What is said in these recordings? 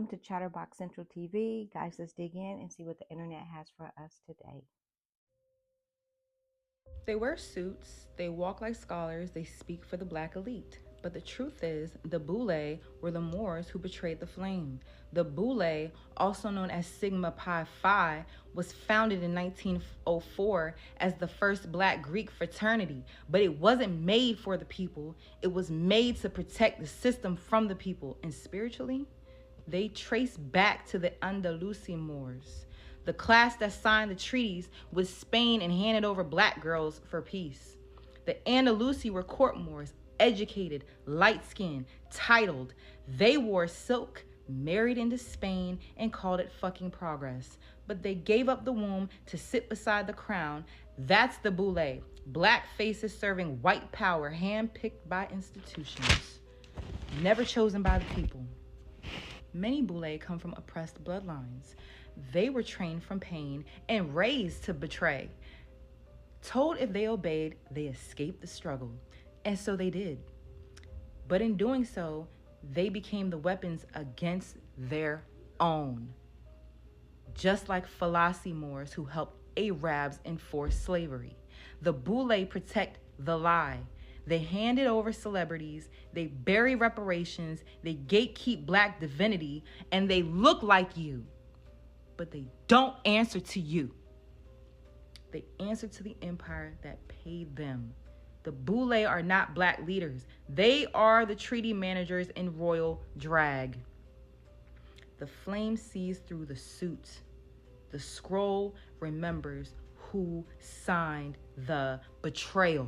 Welcome to Chatterbox Central TV. Guys, let's dig in and see what the internet has for us today. They wear suits, they walk like scholars, they speak for the black elite. But the truth is, the Boule were the Moors who betrayed the flame. The Boule, also known as Sigma Pi Phi, was founded in 1904 as the first black Greek fraternity. But it wasn't made for the people, it was made to protect the system from the people. And spiritually, they trace back to the Andalusi Moors, the class that signed the treaties with Spain and handed over black girls for peace. The Andalusi were court Moors, educated, light-skinned, titled. They wore silk, married into Spain, and called it fucking progress. But they gave up the womb to sit beside the crown. That's the Boule. Black faces serving white power, hand-picked by institutions, never chosen by the people. Many Boule come from oppressed bloodlines. They were trained from pain and raised to betray. Told if they obeyed, they escaped the struggle. And so they did. But in doing so, they became the weapons against their own. Just like Fallacy Moors who helped Arabs enforce slavery. The Boule protect the lie. They handed over celebrities, they bury reparations, they gatekeep black divinity, and they look like you. But they don't answer to you. They answer to the empire that paid them. The Boule are not black leaders. They are the treaty managers in royal drag. The flame sees through the suit. The scroll remembers who signed the betrayal.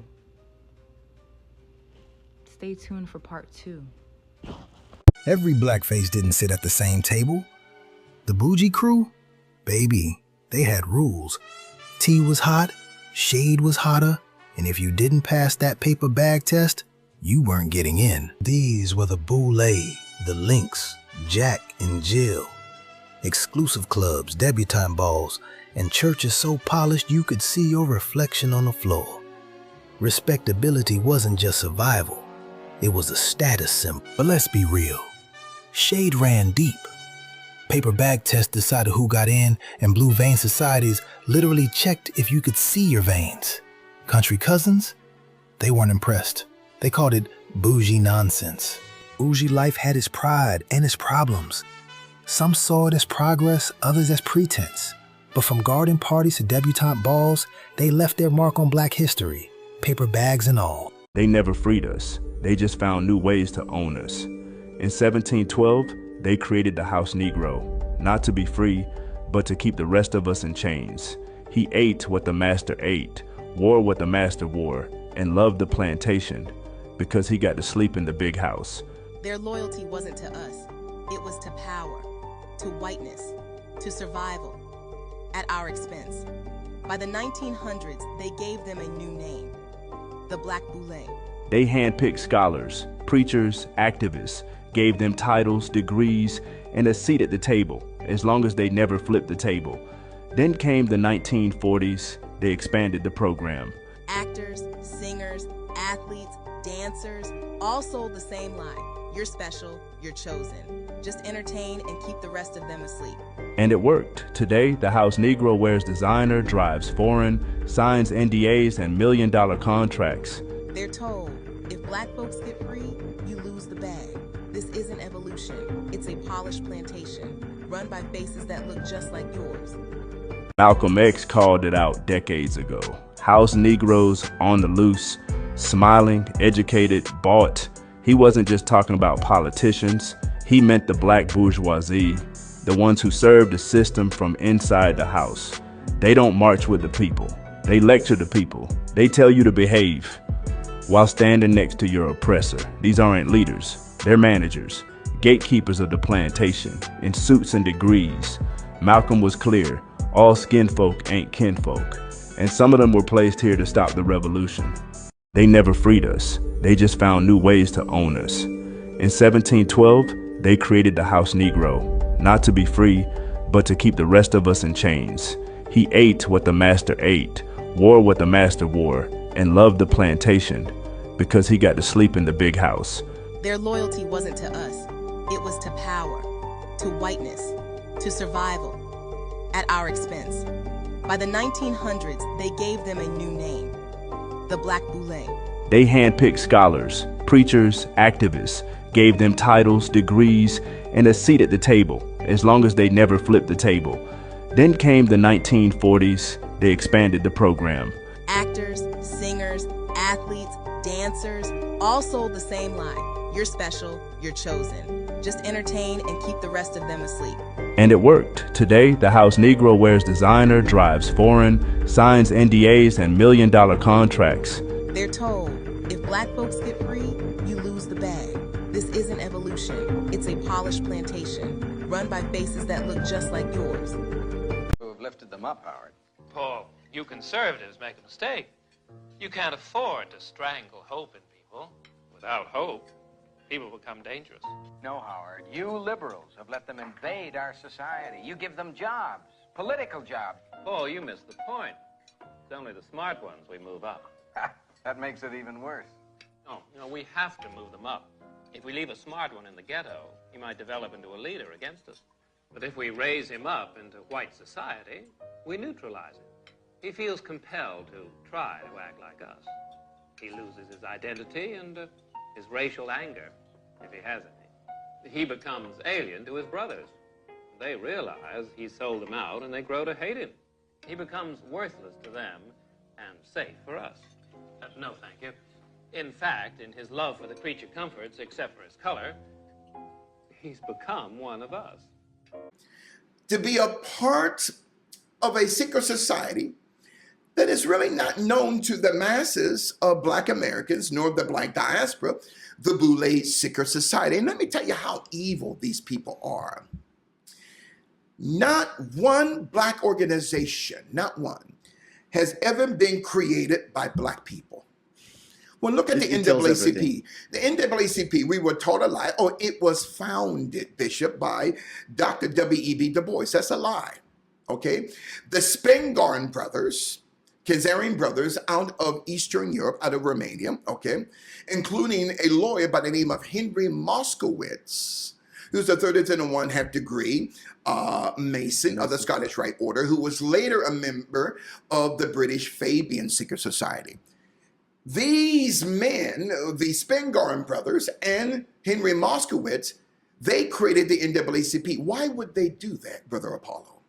Stay tuned for part 2. Every blackface didn't sit at the same table. The bougie crew, baby, they had rules. Tea was hot, shade was hotter, and if you didn't pass that paper bag test, you weren't getting in. These were the Boule, the Lynx, Jack and Jill. Exclusive clubs, debutante balls, and churches so polished you could see your reflection on the floor. Respectability wasn't just survival. It was a status symbol. But let's be real. Shade ran deep. Paper bag tests decided who got in, and blue vein societies literally checked if you could see your veins. Country cousins? They weren't impressed. They called it bougie nonsense. Bougie life had its pride and its problems. Some saw it as progress, others as pretense. But from garden parties to debutante balls, they left their mark on black history, paper bags and all. They never freed us. They just found new ways to own us. In 1712, they created the House Negro, not to be free, but to keep the rest of us in chains. He ate what the master ate, wore what the master wore, and loved the plantation because he got to sleep in the big house. Their loyalty wasn't to us. It was to power, to whiteness, to survival, at our expense. By the 1900s, they gave them a new name, the Black Boule. They handpicked scholars, preachers, activists, gave them titles, degrees, and a seat at the table, as long as they never flipped the table. Then came the 1940s, they expanded the program. Actors, singers, athletes, dancers, all sold the same lie. You're special, you're chosen. Just entertain and keep the rest of them asleep. And it worked. Today, the House Negro wears designer, drives foreign, signs NDAs and million-dollar contracts. They're told, if black folks get free, you lose the bag. This isn't evolution. It's a polished plantation, run by faces that look just like yours. Malcolm X called it out decades ago. House Negroes on the loose, smiling, educated, bought. He wasn't just talking about politicians. He meant the black bourgeoisie, the ones who serve the system from inside the house. They don't march with the people. They lecture the people. They tell you to behave while standing next to your oppressor. These aren't leaders. They're managers, gatekeepers of the plantation, in suits and degrees. Malcolm was clear. All skin folk ain't kinfolk. And some of them were placed here to stop the revolution. They never freed us. They just found new ways to own us. In 1712, they created the House Negro, not to be free, but to keep the rest of us in chains. He ate what the master ate, wore what the master wore, and loved the plantation because he got to sleep in the big house. Their loyalty wasn't to us. It was to power, to whiteness, to survival, at our expense. By the 1900s, they gave them a new name, the Black Boule. They handpicked scholars, preachers, activists, gave them titles, degrees, and a seat at the table, as long as they never flipped the table. Then came the 1940s. They expanded the program. Actors, singers, athletes, dancers, all sold the same lie. You're special, you're chosen. Just entertain and keep the rest of them asleep. And it worked. Today, the house Negro wears designer, drives foreign, signs NDAs and million-dollar contracts. They're told, if black folks get free, you lose the bag. This isn't evolution. It's a polished plantation, run by faces that look just like yours. Who have lifted them up, Howard? Paul, you conservatives make a mistake. You can't afford to strangle hope in people. Without hope, people become dangerous. No, Howard. You liberals have let them invade our society. You give them jobs, political jobs. Paul, you missed the point. It's only the smart ones we move up. That makes it even worse. No, we have to move them up. If we leave a smart one in the ghetto, he might develop into a leader against us. But if we raise him up into white society, we neutralize him. He feels compelled to try to act like us. He loses his identity and his racial anger, if he has any. He becomes alien to his brothers. They realize he sold them out, and they grow to hate him. He becomes worthless to them and safe for us. No, thank you. In fact, in his love for the creature comforts, except for his color, he's become one of us. To be a part of a secret society that is really not known to the masses of Black Americans nor the Black diaspora, the Boule Secret Society. And let me tell you how evil these people are. Not one Black organization, not one, has ever been created by Black people. Well, look at the NAACP. The NAACP, we were taught a lie. Oh, it was founded, Bishop, by Dr. W.E.B. Du Bois. That's a lie, okay? The Spingarn brothers, Khazarian brothers out of Eastern Europe, out of Romania, okay, including a lawyer by the name of Henry Moskowitz, who's a 31 half degree Mason of the Scottish Rite Order, who was later a member of the British Fabian Secret Society. These men, the Spingarn brothers and Henry Moskowitz, they created the NAACP. Why would they do that, Brother Apollo?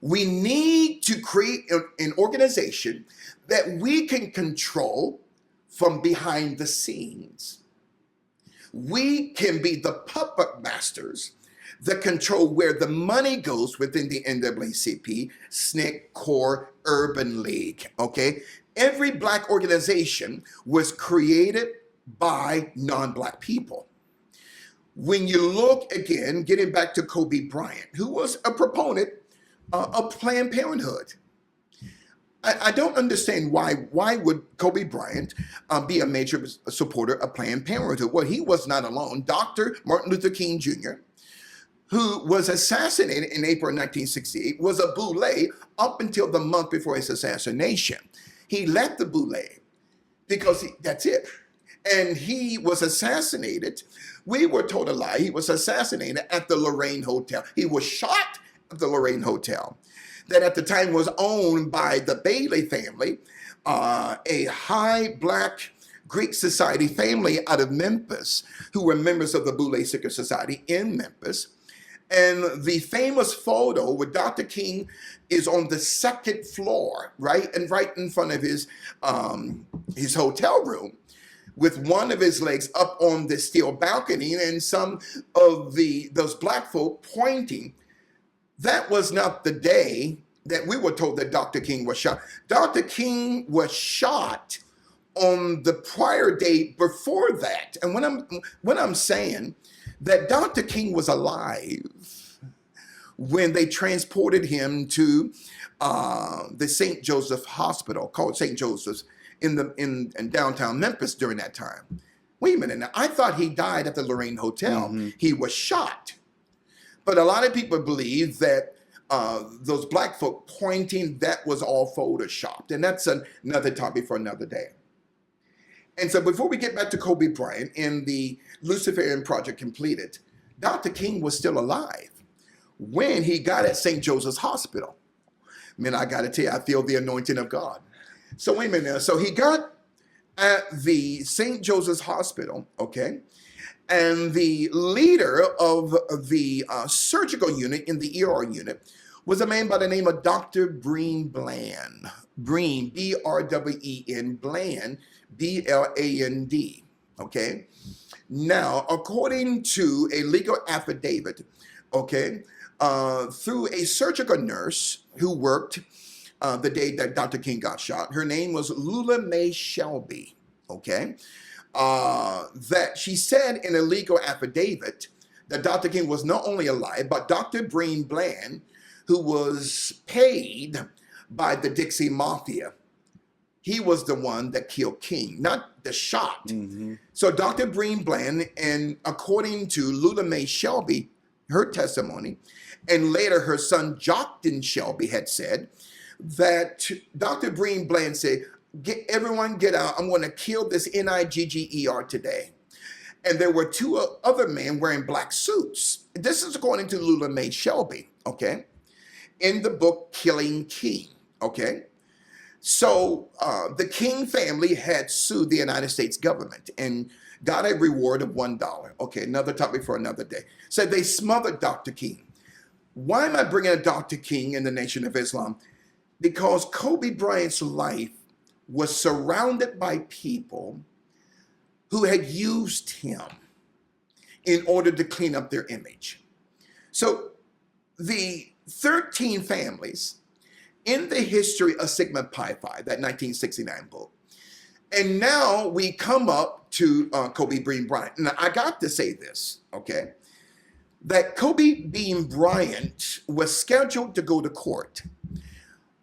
We need to create an organization that we can control from behind the scenes. We can be the puppet masters that control where the money goes within the NAACP, SNCC, CORE, Urban League, okay? Every Black organization was created by non-Black people. When you look again, getting back to Kobe Bryant, who was a proponent of Planned Parenthood. I don't understand why would Kobe Bryant be a major supporter of Planned Parenthood? Well, he was not alone. Dr. Martin Luther King Jr., who was assassinated in April 1968, was a Boule up until the month before his assassination. He left the Boule because that's it. And he was assassinated. We were told a lie. He was assassinated at the Lorraine Hotel. He was shot at the Lorraine Hotel, that at the time was owned by the Bailey family, a high Black Greek society family out of Memphis, who were members of the Boule Secret Society in Memphis. And the famous photo with Dr. King is on the second floor, right? And right in front of his hotel room, with one of his legs up on the steel balcony and some of those Black folk pointing. That was not the day that we were told that Dr. King was shot. Dr. King was shot on the prior day before that. And when I'm saying that Dr. King was alive when they transported him to the St. Joseph Hospital, called St. Joseph's, in downtown Memphis during that time. Wait a minute now, I thought he died at the Lorraine Hotel. Mm-hmm. He was shot. But a lot of people believe that those Black folk pointing, that was all photoshopped. And that's another topic for another day. And so before we get back to Kobe Bryant and the Luciferian Project completed, Dr. King was still alive. when he got at St. Joseph's Hospital. Man, I got to tell you, I feel the anointing of God. So wait a minute now. So he got at the St. Joseph's Hospital, okay? And the leader of the surgical unit in the ER unit was a man by the name of Dr. Breen Bland. Breen, B-R-E-E-N, Bland, B-L-A-N-D, okay? Now, according to a legal affidavit, okay, through a surgical nurse who worked the day that Dr. King got shot, her name was Lula Mae Shelby, okay? That she said in a legal affidavit that Dr. King was not only alive, but Dr. Breen Bland, who was paid by the Dixie Mafia, he was the one that killed King, not the shot. Mm-hmm. So Dr. Breen Bland, and according to Lula Mae Shelby, her testimony, and later her son Jockton Shelby had said that Dr. Breen Bland said, everyone get out, I'm going to kill this Nigger today. And there were two other men wearing black suits. This is according to Lula Mae Shelby, okay, in the book Killing King, okay. So the King family had sued the United States government and got a reward of $1. Okay, another topic for another day. So they smothered Dr. King. Why am I bringing up Dr. King in the Nation of Islam? Because Kobe Bryant's life was surrounded by people who had used him in order to clean up their image. So the 13 families in the history of Sigma Pi Phi, that 1969 book. And now we come up to Kobe Bean Bryant. Now, I got to say this, okay, that Kobe Bean Bryant was scheduled to go to court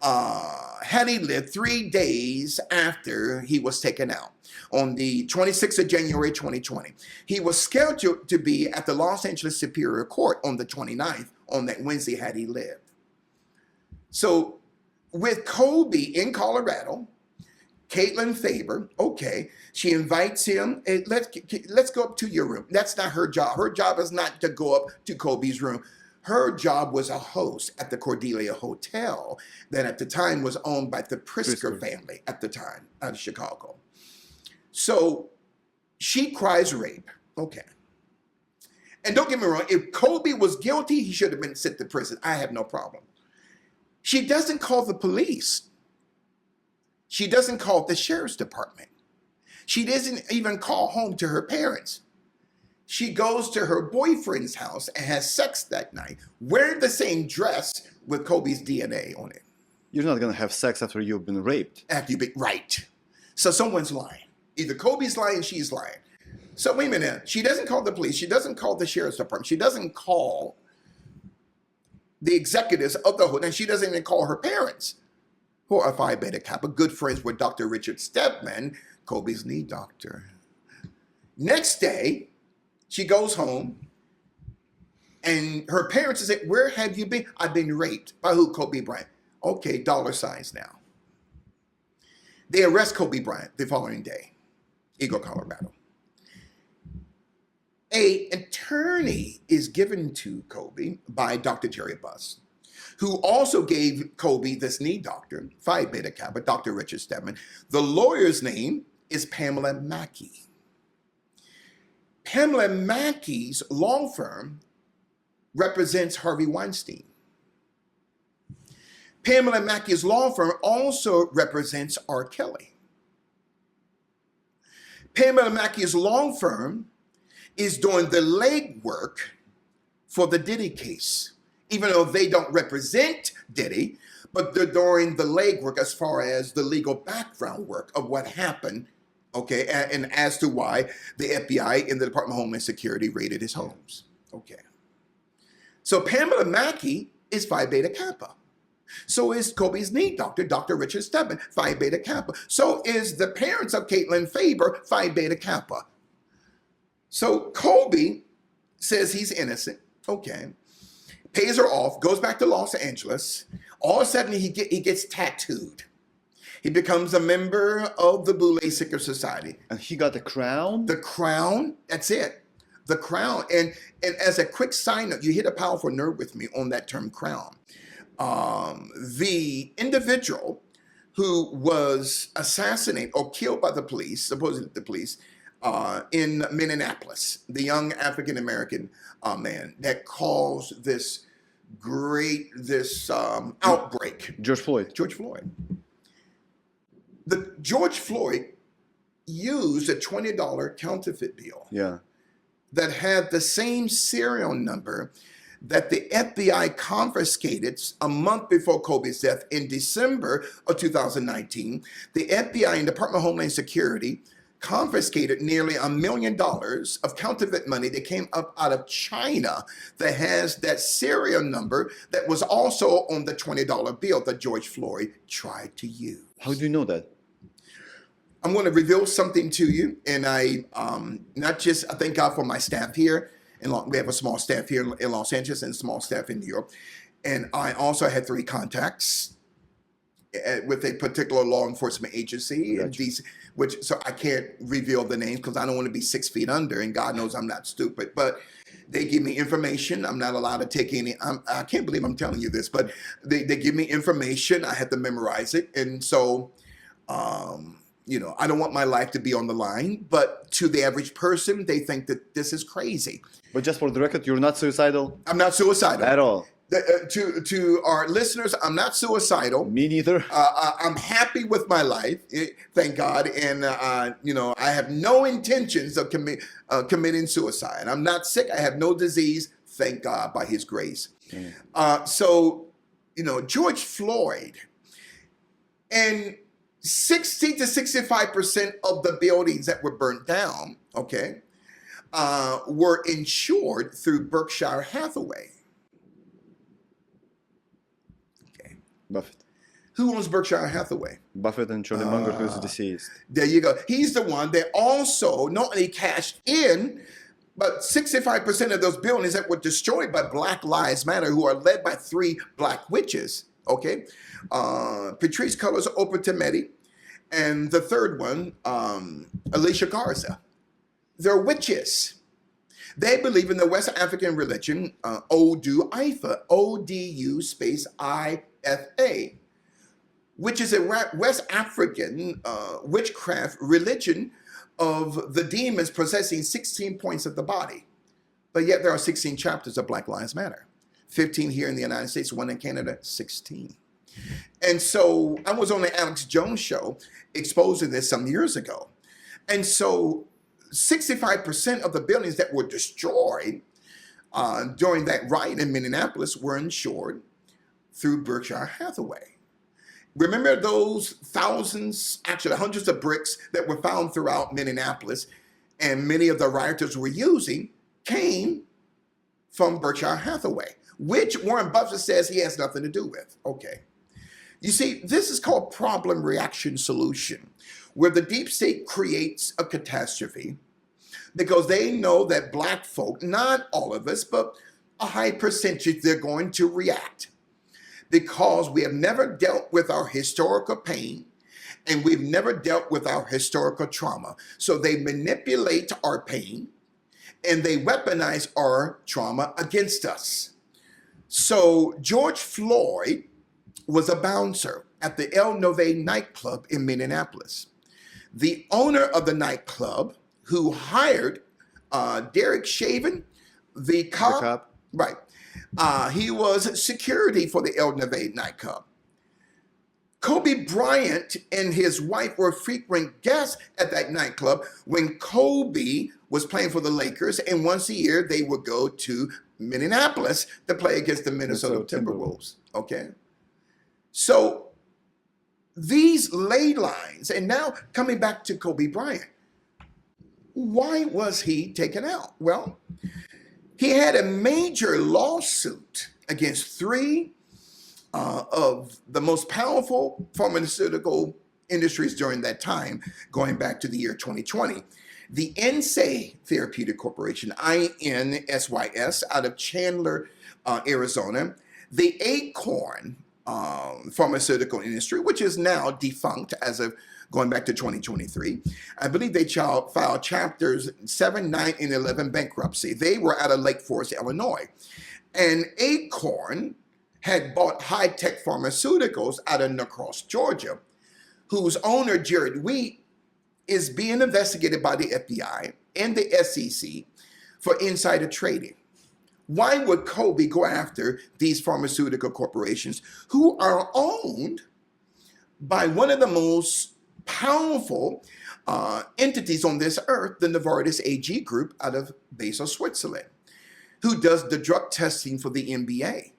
had he lived 3 days after he was taken out on the 26th of January, 2020. He was scheduled to be at the Los Angeles Superior Court on the 29th on that Wednesday had he lived. So with Kobe in Colorado, Caitlin Faber, okay, she invites him, and let's go up to your room. That's not her job. Her job is not to go up to Kobe's room. Her job was a host at the Cordelia Hotel that at the time was owned by the Prisker family at the time out of Chicago. So she cries rape, okay. And don't get me wrong, if Kobe was guilty, he should have been sent to prison. I have no problem. She doesn't call the police. She doesn't call the sheriff's department. She doesn't even call home to her parents. She goes to her boyfriend's house and has sex that night, wearing the same dress with Kobe's DNA on it. You're not going to have sex after you've been raped. After you've been, right. So someone's lying. Either Kobe's lying, she's lying. So wait a minute. She doesn't call the police. She doesn't call the sheriff's department. She doesn't call the executives of the hood, and she doesn't even call her parents, who are Phi Beta Kappa, good friends with Dr. Richard Stedman, Kobe's knee doctor. Next day, she goes home, and her parents say, where have you been? I've been raped. By who? Kobe Bryant. Okay, $signs now. They arrest Kobe Bryant the following day, Eagle, Colorado. An attorney is given to Kobe by Dr. Jerry Buss, who also gave Kobe this knee doctor, Phi Beta Kappa, Dr. Richard Stedman. The lawyer's name is Pamela Mackey. Pamela Mackey's law firm represents Harvey Weinstein. Pamela Mackey's law firm also represents R. Kelly. Pamela Mackey's law firm is doing the legwork for the Diddy case, even though they don't represent Diddy, but they're doing the legwork as far as the legal background work of what happened, okay, and as to why the FBI and the Department of Homeland Security raided his homes, okay. So Pamela Mackey is Phi Beta Kappa. So is Kobe's knee doctor, Dr. Richard Stedman, Phi Beta Kappa. So is the parents of Caitlin Faber, Phi Beta Kappa. So Kobe says he's innocent, okay, pays her off, goes back to Los Angeles. All of a sudden, he gets tattooed. He becomes a member of the Boule Secret Society. And he got the crown? The crown, that's it. The crown. And as a quick side note, you hit a powerful nerve with me on that term crown. The individual who was assassinated or killed by the police, supposedly the police, in Minneapolis, the young African American man that caused this outbreak. George Floyd. George Floyd. The George Floyd used a $20 counterfeit bill. Yeah. That had the same serial number that the FBI confiscated a month before Kobe's death in December of 2019. The FBI and Department of Homeland Security confiscated nearly $1 million of counterfeit money that came up out of China that has that serial number that was also on the $20 bill that George Floyd tried to use. How do you know that? I'm going to reveal something to you, and I thank God for my staff here. We have a small staff here in Los Angeles and a small staff in New York. And I also had 3 contacts with a particular law enforcement agency, so I can't reveal the names because I don't want to be 6 feet under, and God knows I'm not stupid. But they give me information. I'm not allowed to take any. I can't believe I'm telling you this, but they give me information. I have to memorize it, and so. I don't want my life to be on the line, but to the average person, they think that this is crazy. But just for the record, you're not suicidal? I'm not suicidal. At all. To our listeners, I'm not suicidal. Me neither. I'm happy with my life, thank God. And, I have no intentions of committing suicide. I'm not sick. I have no disease, thank God, by his grace. George Floyd, and 60 to 65% of the buildings that were burnt down, were insured through Berkshire Hathaway. Okay. Buffett. Who owns Berkshire Hathaway? Buffett and Charlie Munger, who's deceased. There you go. He's the one that also not only cashed in, but 65% of those buildings that were destroyed by Black Lives Matter, who are led by 3 black witches, Patrisse Cullors, Oprah Tometi, and the third one, Alicia Garza. They're witches. They believe in the West African religion, Odu Ifa, O-D-U space I-F-A, which is a West African witchcraft religion of the demons possessing 16 points of the body. But yet there are 16 chapters of Black Lives Matter. 15 here in the United States, 1 in Canada, 16. And so I was on the Alex Jones show exposing this some years ago. And so 65% of the buildings that were destroyed during that riot in Minneapolis were insured through Berkshire Hathaway. Remember those thousands, actually hundreds of bricks that were found throughout Minneapolis and many of the rioters were using came from Berkshire Hathaway, which Warren Buffett says he has nothing to do with. Okay. You see, this is called problem reaction solution, where the deep state creates a catastrophe because they know that black folk, not all of us, but a high percentage, they're going to react because we have never dealt with our historical pain and we've never dealt with our historical trauma. So they manipulate our pain and they weaponize our trauma against us. So George Floyd was a bouncer at the El Nove nightclub in Minneapolis. The owner of the nightclub, who hired Derek Chauvin, the cop, right? He was security for the El Nove nightclub. Kobe Bryant and his wife were frequent guests at that nightclub when Kobe was playing for the Lakers, and once a year they would go to Minneapolis to play against the Minnesota Timberwolves. Okay. So these ley lines, and now coming back to Kobe Bryant, why was he taken out? Well, he had a major lawsuit against 3 of the most powerful pharmaceutical industries during that time, going back to the year 2020. The NSAID Therapeutic Corporation, INSYS, out of Chandler, Arizona. The Acorn pharmaceutical industry, which is now defunct as of going back to 2023. I believe they filed chapters 7, 9, and 11 bankruptcy. They were out of Lake Forest, Illinois. And Acorn had bought high-tech pharmaceuticals out of Norcross, Georgia, whose owner, Jared Wheat, is being investigated by the FBI and the SEC for insider trading. Why would Kobe go after these pharmaceutical corporations who are owned by one of the most powerful entities on this earth, the Novartis AG Group out of Basel, Switzerland, who does the drug testing for the NBA,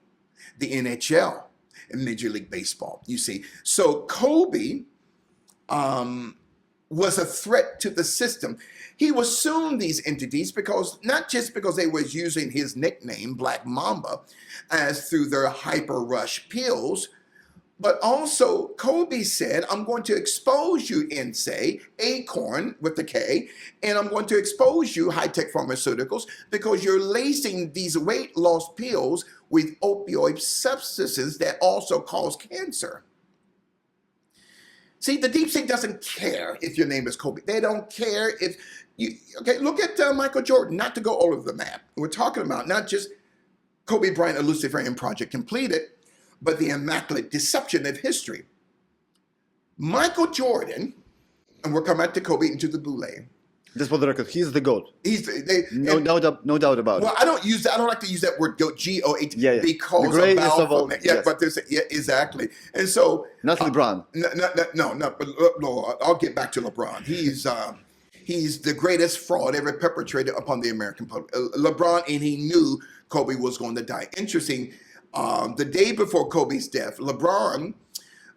the NHL, and Major League Baseball, you see. So Kobe was a threat to the system. He was suing these entities because, not just because they was using his nickname, Black Mamba, as through their hyper rush pills, but also Kobe said, I'm going to expose you, NSA, Acorn with the K, and I'm going to expose you, high-tech pharmaceuticals, because you're lacing these weight loss pills with opioid substances that also cause cancer. See, the deep state doesn't care if your name is Kobe. They don't care if you, okay, look at Michael Jordan, not to go all over the map. We're talking about not just Kobe Bryant, a Luciferian project completed, but the immaculate deception of history. Michael Jordan, and we'll come back to Kobe and to the Boule. Just for the record, he's the GOAT. No doubt about it. Well, I don't use that. I don't like to use that word GOAT, G-O-A-T, yeah. because the greatest of all. Yeah, yes. but there's exactly. And so not LeBron. No, I'll get back to LeBron. He's the greatest fraud ever perpetrated upon the American public. LeBron, and he knew Kobe was going to die. Interesting. The day before Kobe's death, LeBron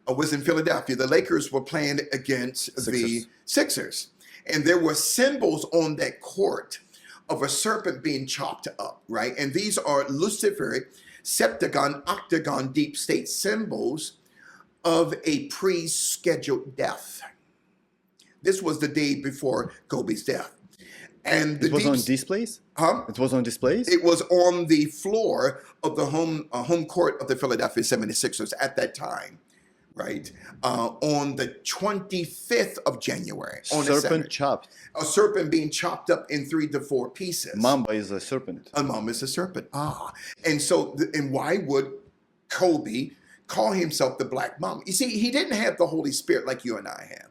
was in Philadelphia. The Lakers were playing against the Sixers. And there were symbols on that court of a serpent being chopped up, right? And these are Luciferic, septagon, octagon, deep state symbols of a pre-scheduled death. This was the day before Kobe's death. And it was on displays? Huh? It was on displays? It was on the floor of the home court of the Philadelphia 76ers at that time, right? On the 25th of January. On serpent chopped. A serpent being chopped up in 3 to 4 pieces. Mamba is a serpent. A mamba is a serpent. And so, and why would Kobe call himself the Black Mamba? You see, he didn't have the Holy Spirit like you and I have.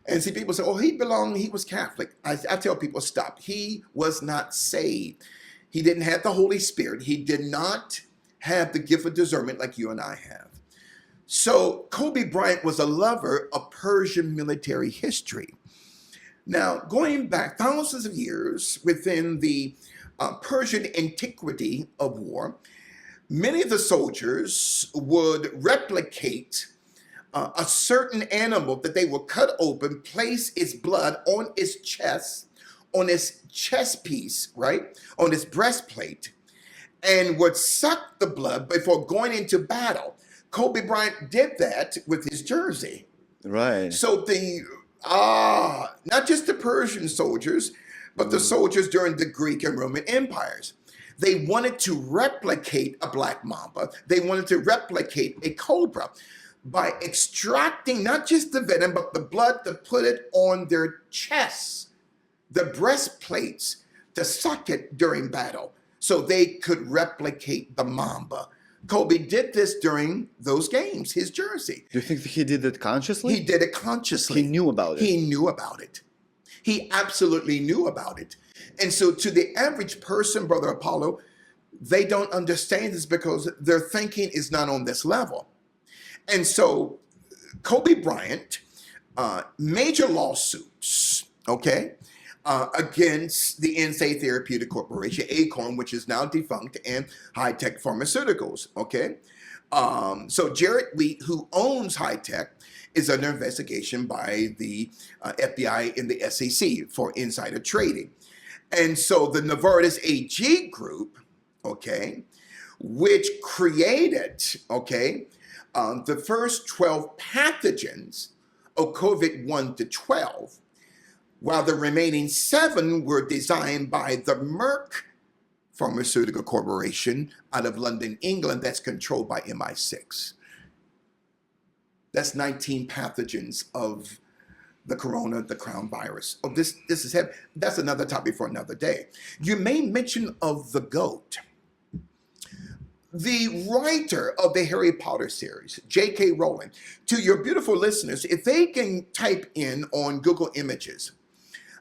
And see, people say, oh, he was Catholic. I tell people, stop. He was not saved. He didn't have the Holy Spirit. He did not have the gift of discernment like you and I have. So Kobe Bryant was a lover of Persian military history. Now, going back thousands of years within the Persian antiquity of war, many of the soldiers would replicate a certain animal that they would cut open, place its blood on its chest, on its chest piece, right? On its breastplate, and would suck the blood before going into battle. Kobe Bryant did that with his jersey. Right. So not just the Persian soldiers, but the soldiers during the Greek and Roman empires. They wanted to replicate a Black Mamba. They wanted to replicate a cobra by extracting not just the venom, but the blood to put it on their chests, the breastplates, to suck it during battle so they could replicate the Mamba. Kobe did this during those games, his jersey. Do you think he did it consciously? He did it consciously. He knew about it. He knew about it. He absolutely knew about it. And so to the average person, Brother Apollo, they don't understand this because their thinking is not on this level. And so Kobe Bryant, major lawsuits, okay, against the NSA Therapeutic Corporation, Acorn, which is now defunct, and high-tech pharmaceuticals, okay? So Jared Wheat, who owns high-tech, is under investigation by the FBI and the SEC for insider trading. And so the Novartis AG Group, okay, which created, okay, the first 12 pathogens of COVID 1 to 12, while the remaining 7 were designed by the Merck Pharmaceutical Corporation out of London, England, that's controlled by MI6. That's 19 pathogens of the corona, the crown virus. Oh, this is heavy. That's another topic for another day. You made mention of the goat. The writer of the Harry Potter series, J.K. Rowling, to your beautiful listeners, if they can type in on Google Images,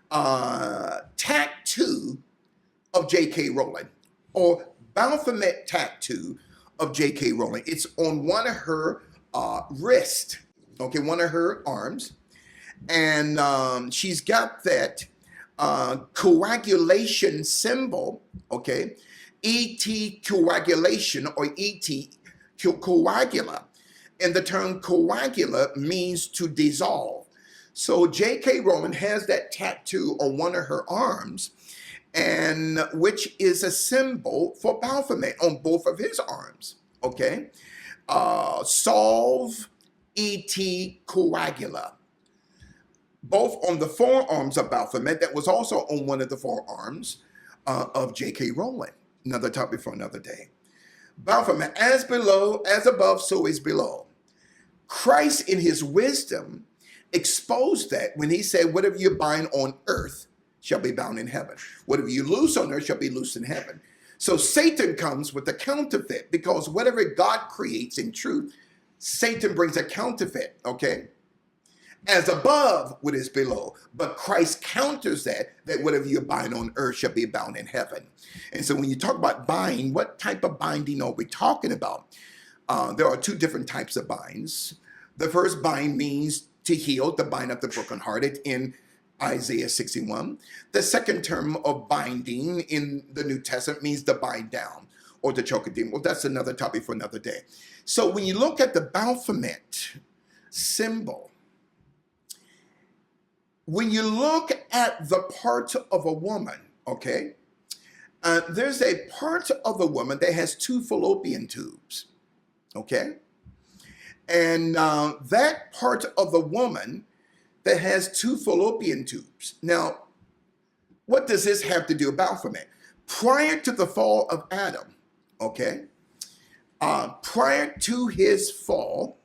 tattoo of J.K. Rowling, or Baphomet tattoo of J.K. Rowling. It's on one of her wrist, okay, one of her arms, and she's got that coagulation symbol, okay, ET coagulation or ET coagula. And the term coagula means to dissolve. So J.K. Rowling has that tattoo on one of her arms, and which is a symbol for Baphomet on both of his arms. Okay, solve ET coagula. Both on the forearms of Baphomet. That was also on one of the forearms of J.K. Rowling. Another topic for another day. Baphomet, as below, as above, so is below. Christ, in his wisdom, exposed that when he said, whatever you bind on earth shall be bound in heaven. Whatever you loose on earth shall be loosed in heaven. So Satan comes with a counterfeit, because whatever God creates in truth, Satan brings a counterfeit, okay? As above, what is below. But Christ counters that whatever you bind on earth shall be bound in heaven. And so when you talk about bind, what type of binding are we talking about? There are two different types of binds. The first bind means to heal, to bind up the brokenhearted in Isaiah 61. The second term of binding in the New Testament means to bind down or to choke a demon. Well, that's another topic for another day. So when you look at the Baphomet symbol, when you look at the part of a woman, okay, there's a part of the woman that has two fallopian tubes, okay? And that part of the woman that has two fallopian tubes. Now, what does this have to do with Baphomet? Prior to the fall of Adam, okay, prior to his fall,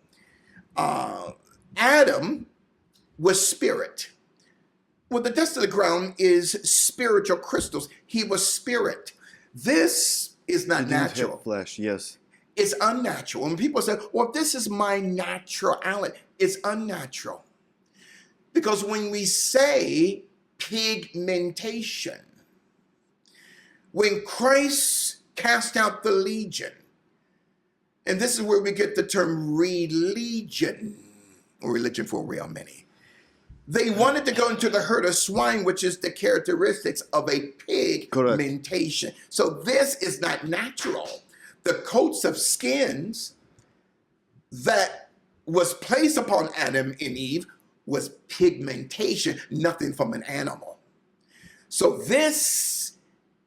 Adam was spirit. Well, the dust of the ground is spiritual crystals. He was spirit. This is not natural. Flesh, yes. It's unnatural. And people say, well, this is my naturality. It's unnatural. Because when we say pigmentation, when Christ cast out the legion, and this is where we get the term religion, or religion for real many. They wanted to go into the herd of swine, which is the characteristics of a pigmentation. Correct. So this is not natural. The coats of skins that was placed upon Adam and Eve was pigmentation, nothing from an animal. So this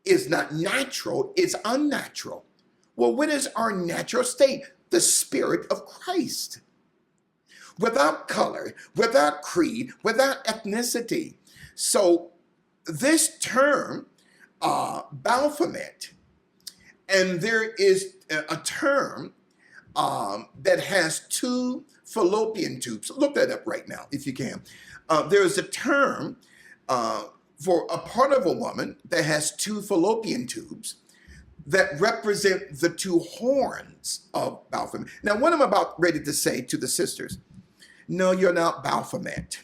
is not natural, it's unnatural. Well, what is our natural state? The Spirit of Christ. Without color, without creed, without ethnicity. So this term, Baphomet, and there is a term that has two fallopian tubes. Look that up right now, if you can. There's a term for a part of a woman that has two fallopian tubes that represent the two horns of Baphomet. Now, what I'm about ready to say to the sisters, no, you're not Baphomet.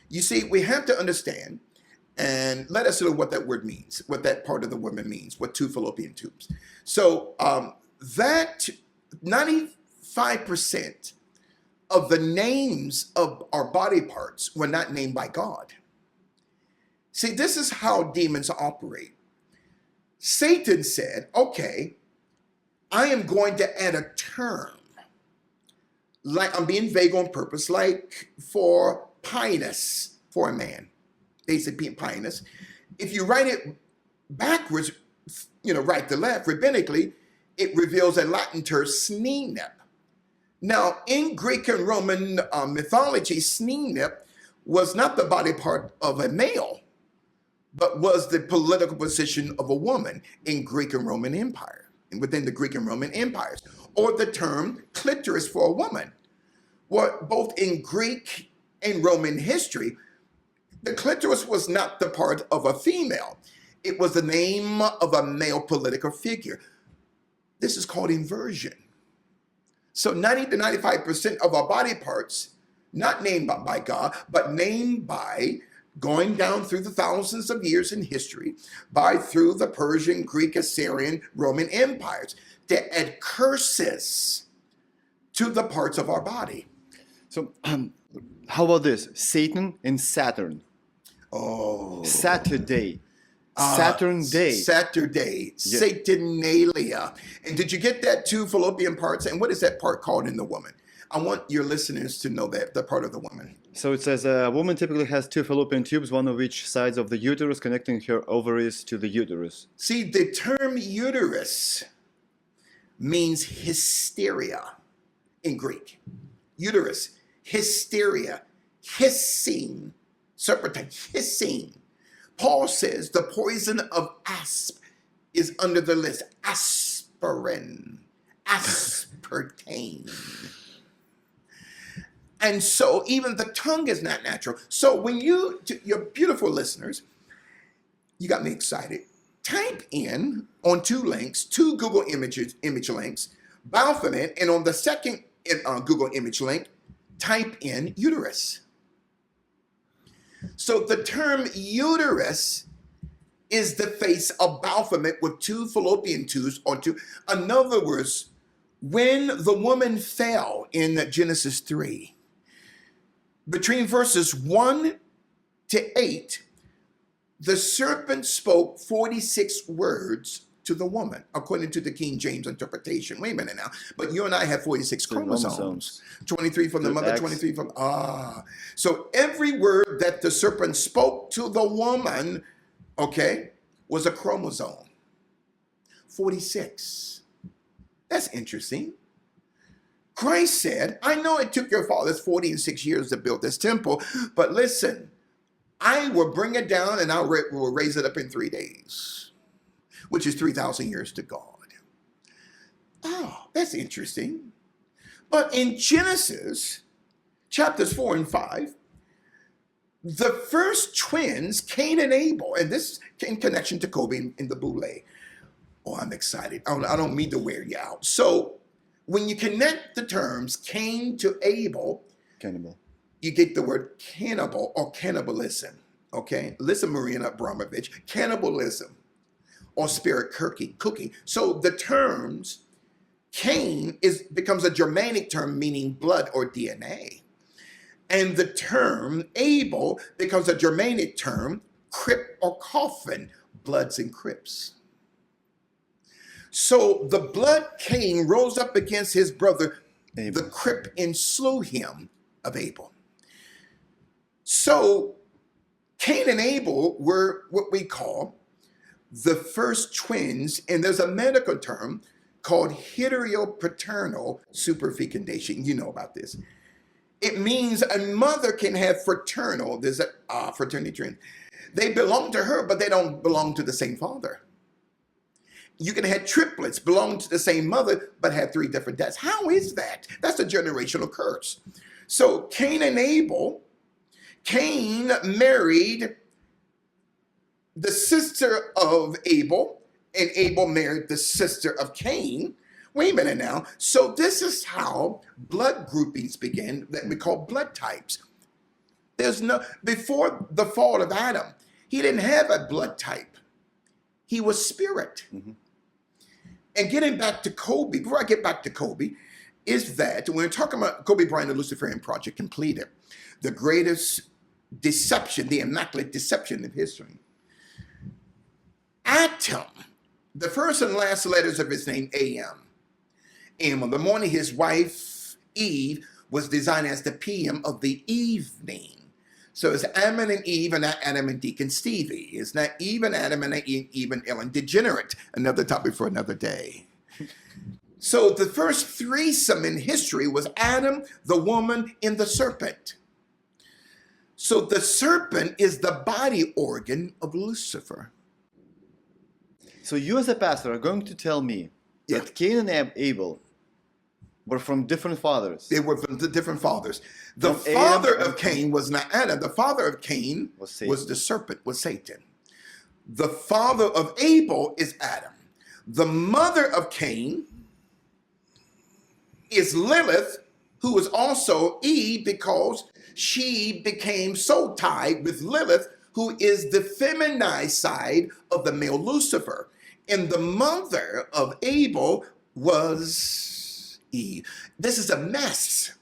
You see, we have to understand, and let us know what that word means, what that part of the woman means, what two fallopian tubes. So that 95% of the names of our body parts were not named by God. See, this is how demons operate. Satan said, okay, I am going to add a term. Like, I'm being vague on purpose, like for pious, for a man. They say pious. If you write it backwards, right to left, rabbinically, it reveals a Latin term, snenep. Now, in Greek and Roman mythology, snenep was not the body part of a male, but was the political position of a woman in Greek and Roman Empire, and within the Greek and Roman empires. Or the term clitoris for a woman, what both in Greek in Roman history, the clitoris was not the part of a female. It was the name of a male political figure. This is called inversion. So 90 to 95% of our body parts, not named by God, but named by going down through the thousands of years in history, through the Persian, Greek, Assyrian, Roman empires, to add curses to the parts of our body. So, how about this? Satan and Saturn. Oh. Saturday. Saturn Day. Saturday. Yeah. Saturnalia. And did you get that two fallopian parts? And what is that part called in the woman? I want your listeners to know that, the part of the woman. So it says a woman typically has two fallopian tubes, one of each sides of the uterus, connecting her ovaries to the uterus. See, the term uterus means hysteria in Greek. Uterus, hysteria, hissing, serpentine, hissing. Paul says the poison of asp is under the list. Aspirin, aspartame. And so even the tongue is not natural. So when your beautiful listeners, you got me excited. Type in on two Google image links, Baphomet, and on the second Google image link, type in uterus. So the term uterus is the face of Baphomet with two fallopian tubes on two. In other words, when the woman fell in Genesis 3, between verses 1 to 8, the serpent spoke 46 words to the woman, according to the King James interpretation. Wait a minute now. But you and I have 46 chromosomes. 23 from the mother, X. 23 from... So every word that the serpent spoke to the woman, okay, was a chromosome. 46. That's interesting. Christ said, I know it took your fathers 40 and 6 years to build this temple, but listen, I will bring it down and will raise it up in 3 days, which is 3,000 years to God. Oh, that's interesting. But in Genesis, chapters 4 and 5, the first twins, Cain and Abel, and this in connection to Kobe in the Boule. Oh, I'm excited. I don't mean to wear you out. So when you connect the terms Cain to Abel, Cannibal. you get the word cannibal or cannibalism. Okay? Listen, Marina Abramovich, cannibalism or spirit cooking. So the terms Cain becomes a Germanic term meaning blood or DNA. And the term Abel becomes a Germanic term, crypt or coffin, bloods and crypts. So the blood Cain rose up against his brother, Abel. The crypt, and slew him of Abel. So Cain and Abel were what we call the first twins, and there's a medical term called heteropaternal superfecundation. You know about this. It means a mother can have fraternal, there's a fraternity twin. They belong to her, but they don't belong to the same father. You can have triplets belong to the same mother, but have 3 different dads. How is that? That's a generational curse. So Cain and Abel, Cain married the sister of Abel, and Abel married the sister of Cain. Wait a minute now. So this is how blood groupings begin that we call blood types. Before the fall of Adam, he didn't have a blood type. He was spirit. Mm-hmm. And getting back to Kobe, before I get back to Kobe, is that when we're talking about Kobe Bryant, the Luciferian Project completed, the greatest deception, the immaculate deception of history. Atom, the first and last letters of his name, A.M. And on the morning, his wife, Eve, was designed as the PM of the evening. So it's Adam and Eve and not Adam and Deacon Stevie. It's not Eve and Adam and Eve and Ellen Degenerate. Another topic for another day. So the first threesome in history was Adam, the woman, and the serpent. So the serpent is the body organ of Lucifer. So you as a pastor are going to tell me that Cain and Abel were from different fathers. They were from the different fathers. The From father Adam of Cain was not Adam. The father of Cain Was Satan. was the serpent, was Satan. The father of Abel is Adam. The mother of Cain is Lilith, who is also Eve because she became so tied with Lilith, who is the feminized side of the male Lucifer. And the mother of Abel was Eve. This is a mess.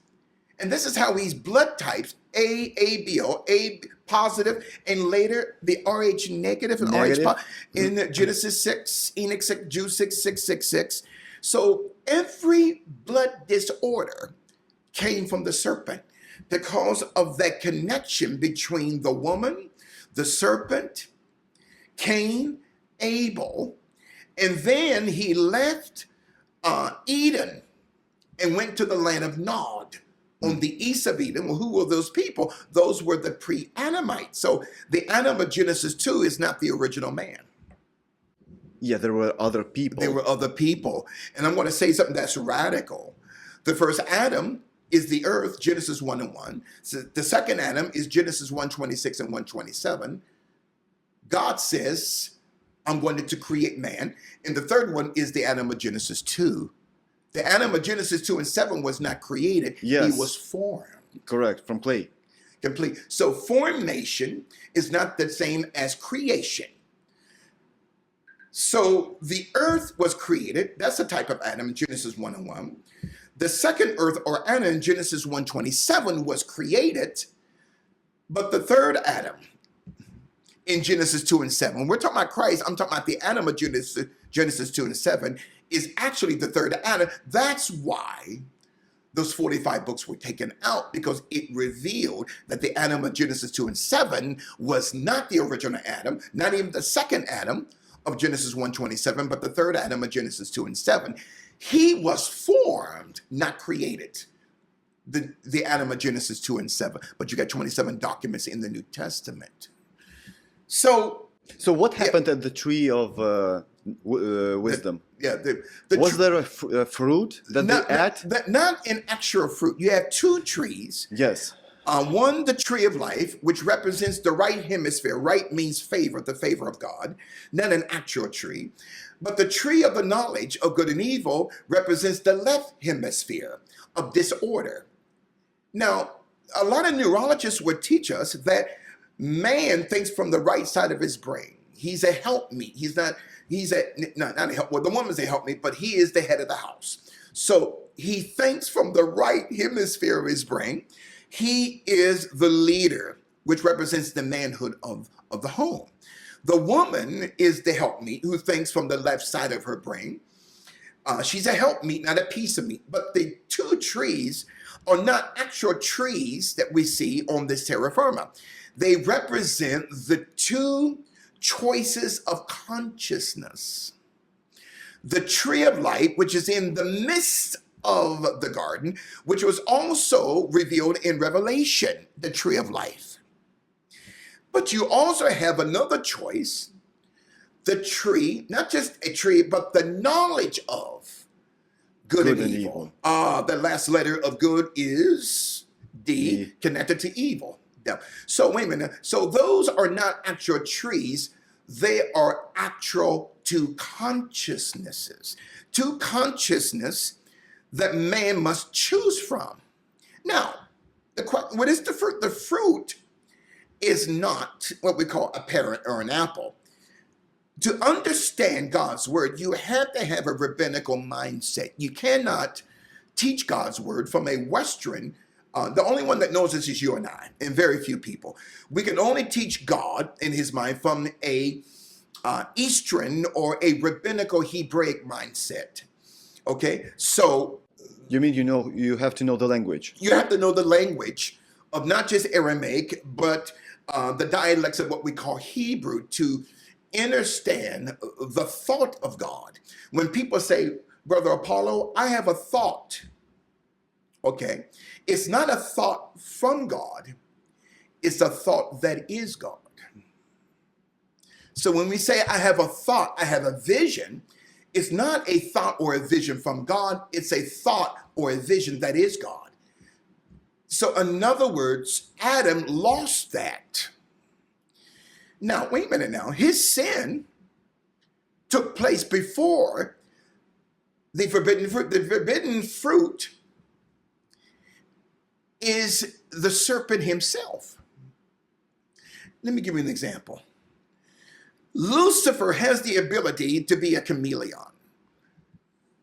And this is how these blood types, ABO, A positive, and later the RH negative and Negative. RH in Genesis 6, Enoch 6, Jude 6, 666. So every blood disorder came from the serpent because of that connection between the woman, the serpent, Cain, Abel, and then he left Eden and went to the land of Nod on the east of Eden. Well, who were those people? Those were the pre-Adamites. So the Adam of Genesis 2 is not the original man. Yeah, there were other people. There were other people. And I'm going to say something that's radical. The first Adam is the earth, Genesis 1 and 1. So the second Adam is Genesis 1:26 and 1:27. God says, I'm going to create man. And the third one is the Adam of Genesis 2. The Adam of Genesis 2 and 7 was not created. Yes. He was formed. Correct, from clay. Complete. So formation is not the same as creation. So the earth was created. That's a type of Adam in Genesis 1 and 1. The second earth or Adam in Genesis 1:27 was created. But the third Adam in Genesis 2 and 7, we're talking about Christ, I'm talking about the Adam of Genesis 2 and 7, is actually the third Adam. That's why those 45 books were taken out, because it revealed that the Adam of Genesis 2 and 7 was not the original Adam, not even the second Adam of Genesis 1:27, but the third Adam of Genesis 2 and 7. He was formed, not created. The Adam of Genesis 2 and 7. But you got 27 documents in the New Testament. So what happened at the tree of wisdom? Was there a fruit that they ate? Not an actual fruit. You have two trees. Yes. One, the tree of life, which represents the right hemisphere. Right means favor, the favor of God, not an actual tree. But the tree of the knowledge of good and evil represents the left hemisphere of disorder. Now, a lot of neurologists would teach us that man thinks from the right side of his brain. He's a helpmeet. Not a help. Well, the woman's a helpmeet, but he is the head of the house. So he thinks from the right hemisphere of his brain. He is the leader, which represents the manhood of the home. The woman is the helpmeet who thinks from the left side of her brain. She's a helpmeet, not a piece of meat. But the two trees are not actual trees that we see on this terra firma. They represent the two choices of consciousness. The tree of life, which is in the midst of the garden, which was also revealed in Revelation, the tree of life. But you also have another choice, the tree, not just a tree, but the knowledge of good and evil. The last letter of good is D, connected to evil. So wait a minute. So those are not actual trees. They are actual two consciousnesses. Two consciousness that man must choose from. Now, what is the fruit? The fruit is not what we call a parrot or an apple. To understand God's word, you have to have a rabbinical mindset. You cannot teach God's word from a Western. The only one that knows this is you and I, and very few people. We can only teach God in his mind from a Eastern or a rabbinical Hebraic mindset. Okay, so you mean you have to know the language? You have to know the language of not just Aramaic, but the dialects of what we call Hebrew to understand the thought of God. When people say, Brother Apollo, I have a thought. Okay, it's not a thought from God. It's a thought that is God. So when we say I have a thought, I have a vision, It's not a thought or a vision from God. It's a thought or a vision that is God. So in other words, Adam lost that. Now, wait a minute now. His sin took place before the forbidden fruit. The forbidden fruit is the serpent himself. Let me give you an example. Lucifer has the ability to be a chameleon.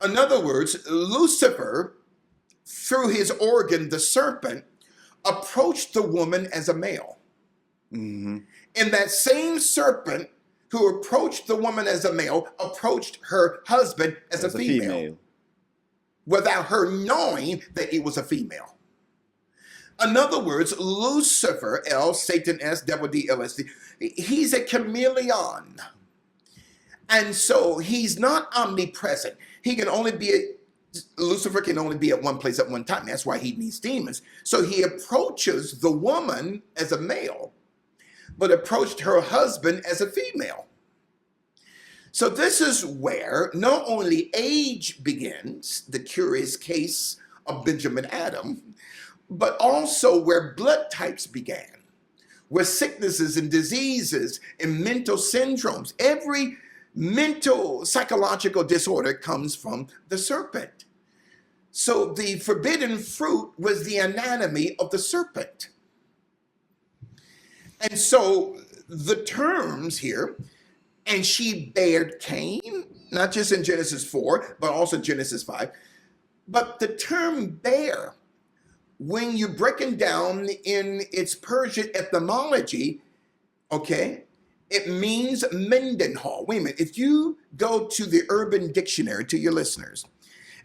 In other words, Lucifer, through his organ, the serpent, approached the woman as a male. And that same serpent who approached the woman as a male approached her husband as a female without her knowing that it was a female. In other words, Lucifer, L, Satan, S, devil, D, L, S, D, he's a chameleon. And so he's not omnipresent. He can only be, Lucifer can only be at one place at one time. That's why he needs demons. So he approaches the woman as a male, but approached her husband as a female. So this is where not only age begins, the curious case of Benjamin Adam, but also where blood types began, where sicknesses and diseases and mental syndromes, every mental psychological disorder comes from the serpent. So the forbidden fruit was the anatomy of the serpent. And so the terms here, and she bared Cain, not just in Genesis 4, but also Genesis 5. But the term bear, when you break it down in its Persian etymology, okay, it means Mendenhall. Wait a minute. If you go to the Urban Dictionary, to your listeners,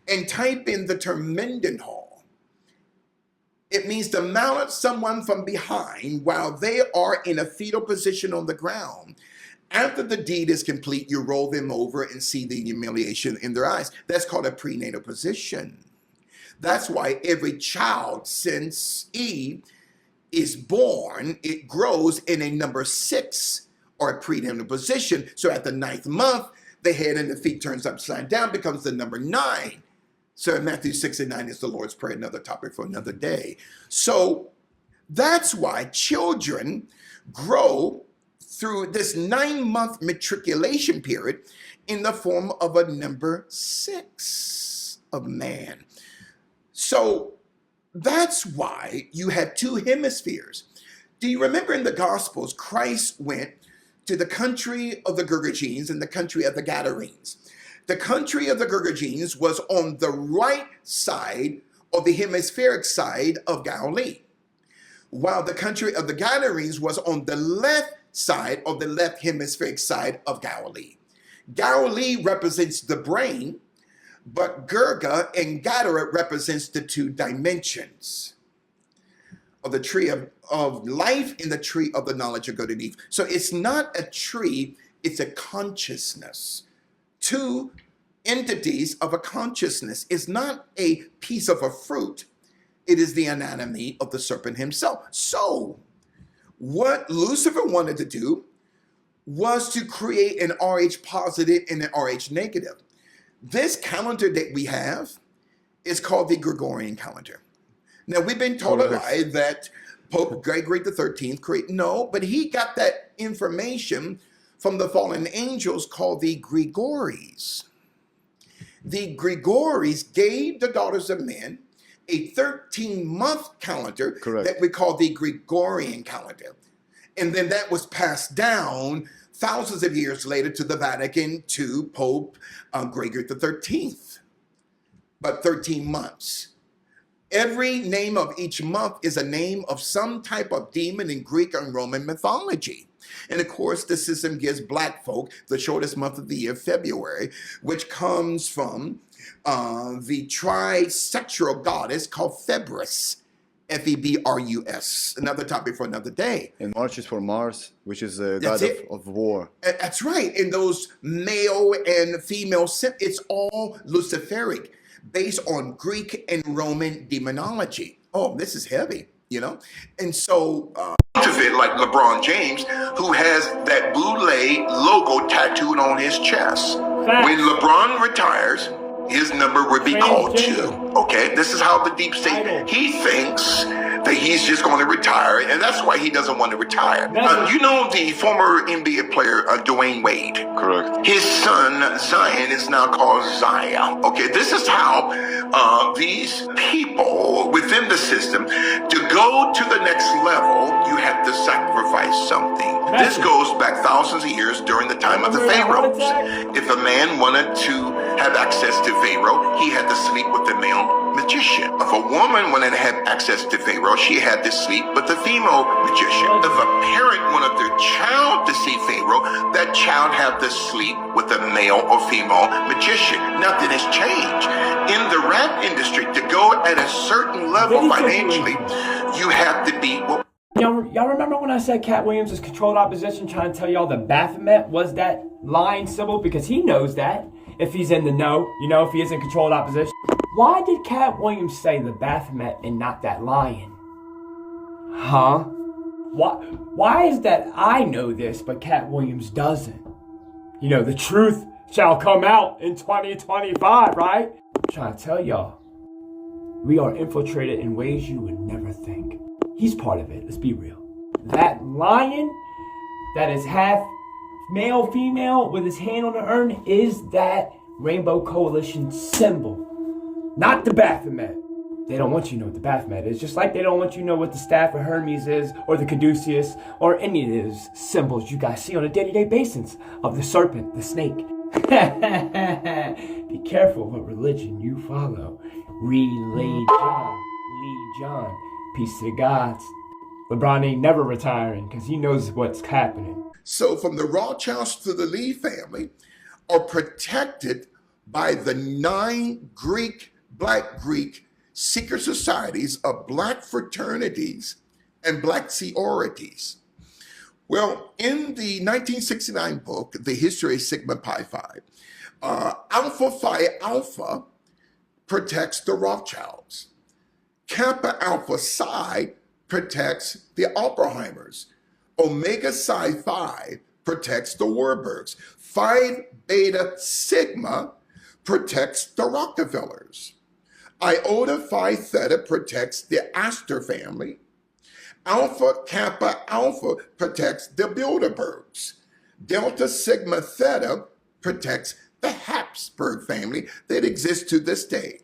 and type in the term Mendenhall, it means to mount someone from behind while they are in a fetal position on the ground. After the deed is complete, you roll them over and see the humiliation in their eyes. That's called a prenatal position. That's why every child since Eve is born, it grows in a number 6 or a prenatal position. So at the 9th month, the head and the feet turns upside down, becomes the number 9. So in Matthew 6 and 9 is the Lord's Prayer, another topic for another day. So that's why children grow through this 9-month matriculation period in the form of a number 6 of man. So that's why you have 2 hemispheres. Do you remember in the Gospels, Christ went to the country of the Gergesenes and the country of the Gadarenes. The country of the Gergesenes was on the right side of the hemispheric side of Galilee, while the country of the Gadarenes was on the left side of the left hemispheric side of Galilee. Galilee represents the brain, but Gerga and Gadara represents the 2 dimensions of the tree of life and the tree of the knowledge of good and evil. So it's not a tree, it's a consciousness. 2 entities of a consciousness. It's not a piece of a fruit. It is the anatomy of the serpent himself. So what Lucifer wanted to do was to create an RH positive and an RH negative. This calendar that we have is called the Gregorian calendar. Now, we've been told a lie that Pope Gregory the 13th created. No, but he got that information from the fallen angels called the Gregories. The Gregories gave the daughters of men a 13-month calendar that we call the Gregorian calendar. And then that was passed down thousands of years later to the Vatican, to Pope Gregory the 13th. But 13 months. Every name of each month is a name of some type of demon in Greek and Roman mythology. And of course, the system gives black folk the shortest month of the year, February, which comes from the trisexual goddess called Februs, Februs. Another topic for another day. And March is for Mars, which is a god of war. That's right. And those male and female, it's all Luciferic, based on Greek and Roman demonology. Oh, this is heavy, you know? And so, like LeBron James, who has that Boule logo tattooed on his chest. When LeBron retires, his number would be called 2. Okay, this is how the deep state, he thinks that he's just going to retire, and that's why he doesn't want to retire. You know the former NBA player Dwayne Wade? Correct. His son, Zion, is now called Zaya. Okay, this is how these people within the system, to go to the next level, you have to sacrifice something. This goes back thousands of years during the time of the pharaohs. If a man wanted to have access to Pharaoh, he had to sleep with the male magician. If a woman wanted to have access to Pharaoh, she had to sleep with the female magician. If a parent wanted their child to see Pharaoh, that child had to sleep with a male or female magician. Nothing has changed. In the rap industry, to go at a certain level financially, you have to be... Y'all remember when I said Cat Williams is controlled opposition, trying to tell y'all that Baphomet was that lion symbol? Because he knows that, if he's in the know, if he is in controlled opposition. Why did Cat Williams say the Baphomet and not that lion? Huh? Why is that I know this, but Cat Williams doesn't? The truth shall come out in 2025, right? I'm trying to tell y'all, we are infiltrated in ways you would never think. He's part of it, let's be real. That lion that is half male, female, with his hand on the urn is that Rainbow Coalition symbol. Not the Baphomet. They don't want you to know what the Baphomet is, just like they don't want you to know what the Staff of Hermes is, or the Caduceus, or any of those symbols you guys see on a day-to-day basis of the serpent, the snake. Be careful what religion you follow. Read John. Peace to the gods. LeBron ain't never retiring because he knows what's happening. So from the Rothschilds to the Lee family are protected by the 9 Black Greek secret societies of Black fraternities and Black sororities. Well, in the 1969 book, The History of Sigma Pi Phi, Alpha Phi Alpha protects the Rothschilds. Kappa Alpha Psi protects the Oppenheimers. Omega Psi Phi protects the Warburgs. Phi Beta Sigma protects the Rockefellers. Iota Phi Theta protects the Astor family. Alpha Kappa Alpha protects the Bilderbergs. Delta Sigma Theta protects the Habsburg family that exists to this day.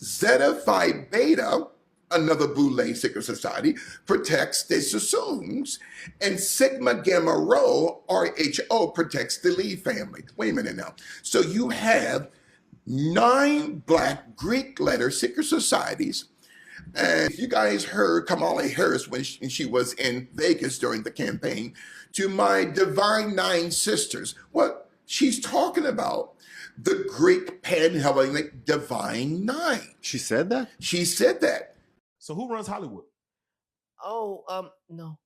Zeta Phi Beta, another Boule secret society, protects the Sassoons, and Sigma Gamma Rho, RHO, protects the Lee family. Wait a minute now. So you have 9 Black Greek letter secret societies. And you guys heard Kamala Harris when she was in Vegas during the campaign, to my divine 9 sisters. What she's talking about, the Greek pan-Hellenic divine 9. She said that? She said that. So who runs Hollywood? Oh, no.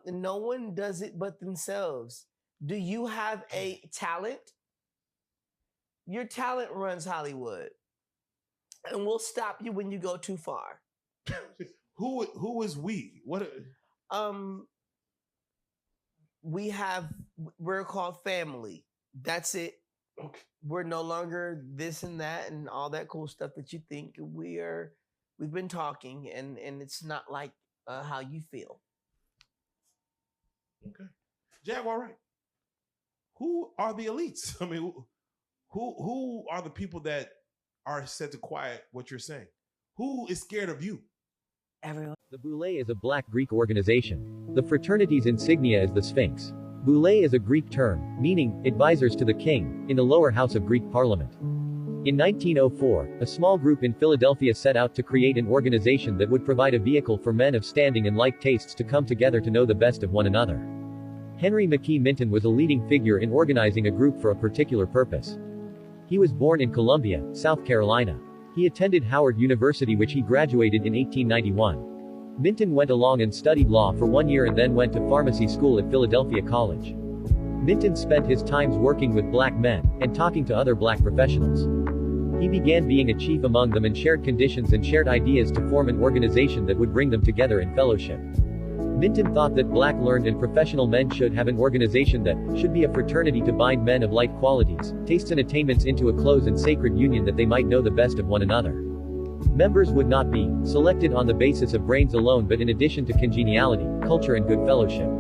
No one does it but themselves. Do you have a talent? Your talent runs Hollywood. And we'll stop you when you go too far. Who is we? What? We're called family. That's it. Okay. We're no longer this and that and all that cool stuff that you think. We've been talking, and it's not like how you feel. Okay. Jaguar, right. Who are the elites? I mean, who are the people that are set to quiet what you're saying? Who is scared of you? Everyone. The Boule is a Black Greek organization. The fraternity's insignia is the Sphinx. Boule is a Greek term, meaning advisors to the king, in the lower house of Greek parliament. In 1904, a small group in Philadelphia set out to create an organization that would provide a vehicle for men of standing and like tastes to come together to know the best of one another. Henry McKee Minton was a leading figure in organizing a group for a particular purpose. He was born in Columbia, South Carolina. He attended Howard University, which he graduated in 1891. Minton went along and studied law for 1 year and then went to pharmacy school at Philadelphia College. Minton spent his times working with Black men, and talking to other Black professionals. He began being a chief among them and shared conditions and shared ideas to form an organization that would bring them together in fellowship. Minton thought that black learned and professional men should have an organization that should be a fraternity to bind men of like qualities, tastes and attainments into a close and sacred union that they might know the best of one another. Members would not be selected on the basis of brains alone but in addition to congeniality, culture and good fellowship.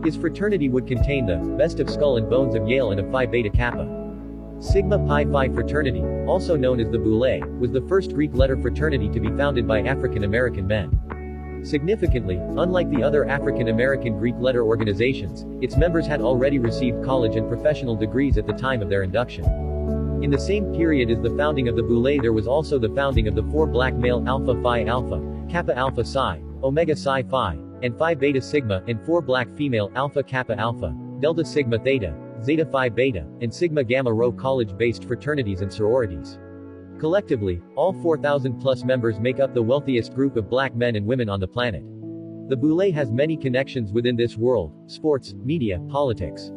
His fraternity would contain the best of Skull and Bones of Yale and of Phi Beta Kappa. Sigma Pi Phi fraternity, also known as the Boule, was the first Greek letter fraternity to be founded by African American men. Significantly, unlike the other African American Greek letter organizations, its members had already received college and professional degrees at the time of their induction. In the same period as the founding of the Boule, there was also the founding of the 4 black male Alpha Phi Alpha, Kappa Alpha Psi, Omega Psi Phi, and Phi Beta Sigma, and 4 black female Alpha Kappa Alpha, Delta Sigma Theta, Zeta Phi Beta, and Sigma Gamma Rho college-based fraternities and sororities. Collectively, all 4,000 plus members make up the wealthiest group of black men and women on the planet. The Boule has many connections within this world: sports, media, politics.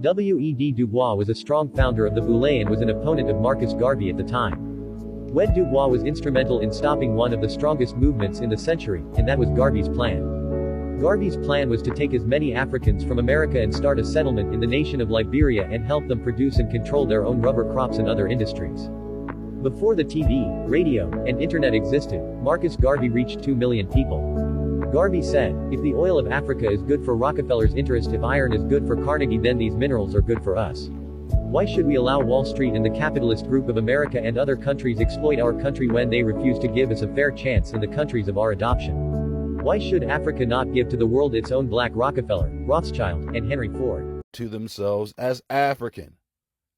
W.E.D. Du Bois was a strong founder of the Boule and was an opponent of Marcus Garvey at the time. Wed Du Bois was instrumental in stopping one of the strongest movements in the century, and that was Garvey's plan. Garvey's plan was to take as many Africans from America and start a settlement in the nation of Liberia and help them produce and control their own rubber crops and other industries. Before the TV, radio, and internet existed, Marcus Garvey reached 2 million people. Garvey said, "If the oil of Africa is good for Rockefeller's interest, if iron is good for Carnegie, then these minerals are good for us. Why should we allow Wall Street and the capitalist group of America and other countries exploit our country when they refuse to give us a fair chance in the countries of our adoption? Why should Africa not give to the world its own black Rockefeller, Rothschild, and Henry Ford?" To themselves as African.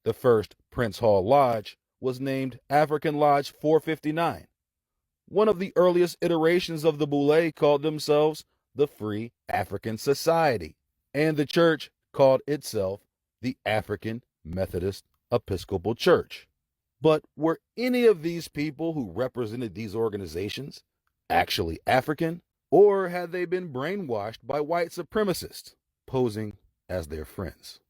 The first Prince Hall Lodge was named African Lodge 459. One of the earliest iterations of the Boule called themselves the Free African Society, and the church called itself the African Methodist Episcopal Church. But were any of these people who represented these organizations actually African, or had they been brainwashed by white supremacists, posing as their friends?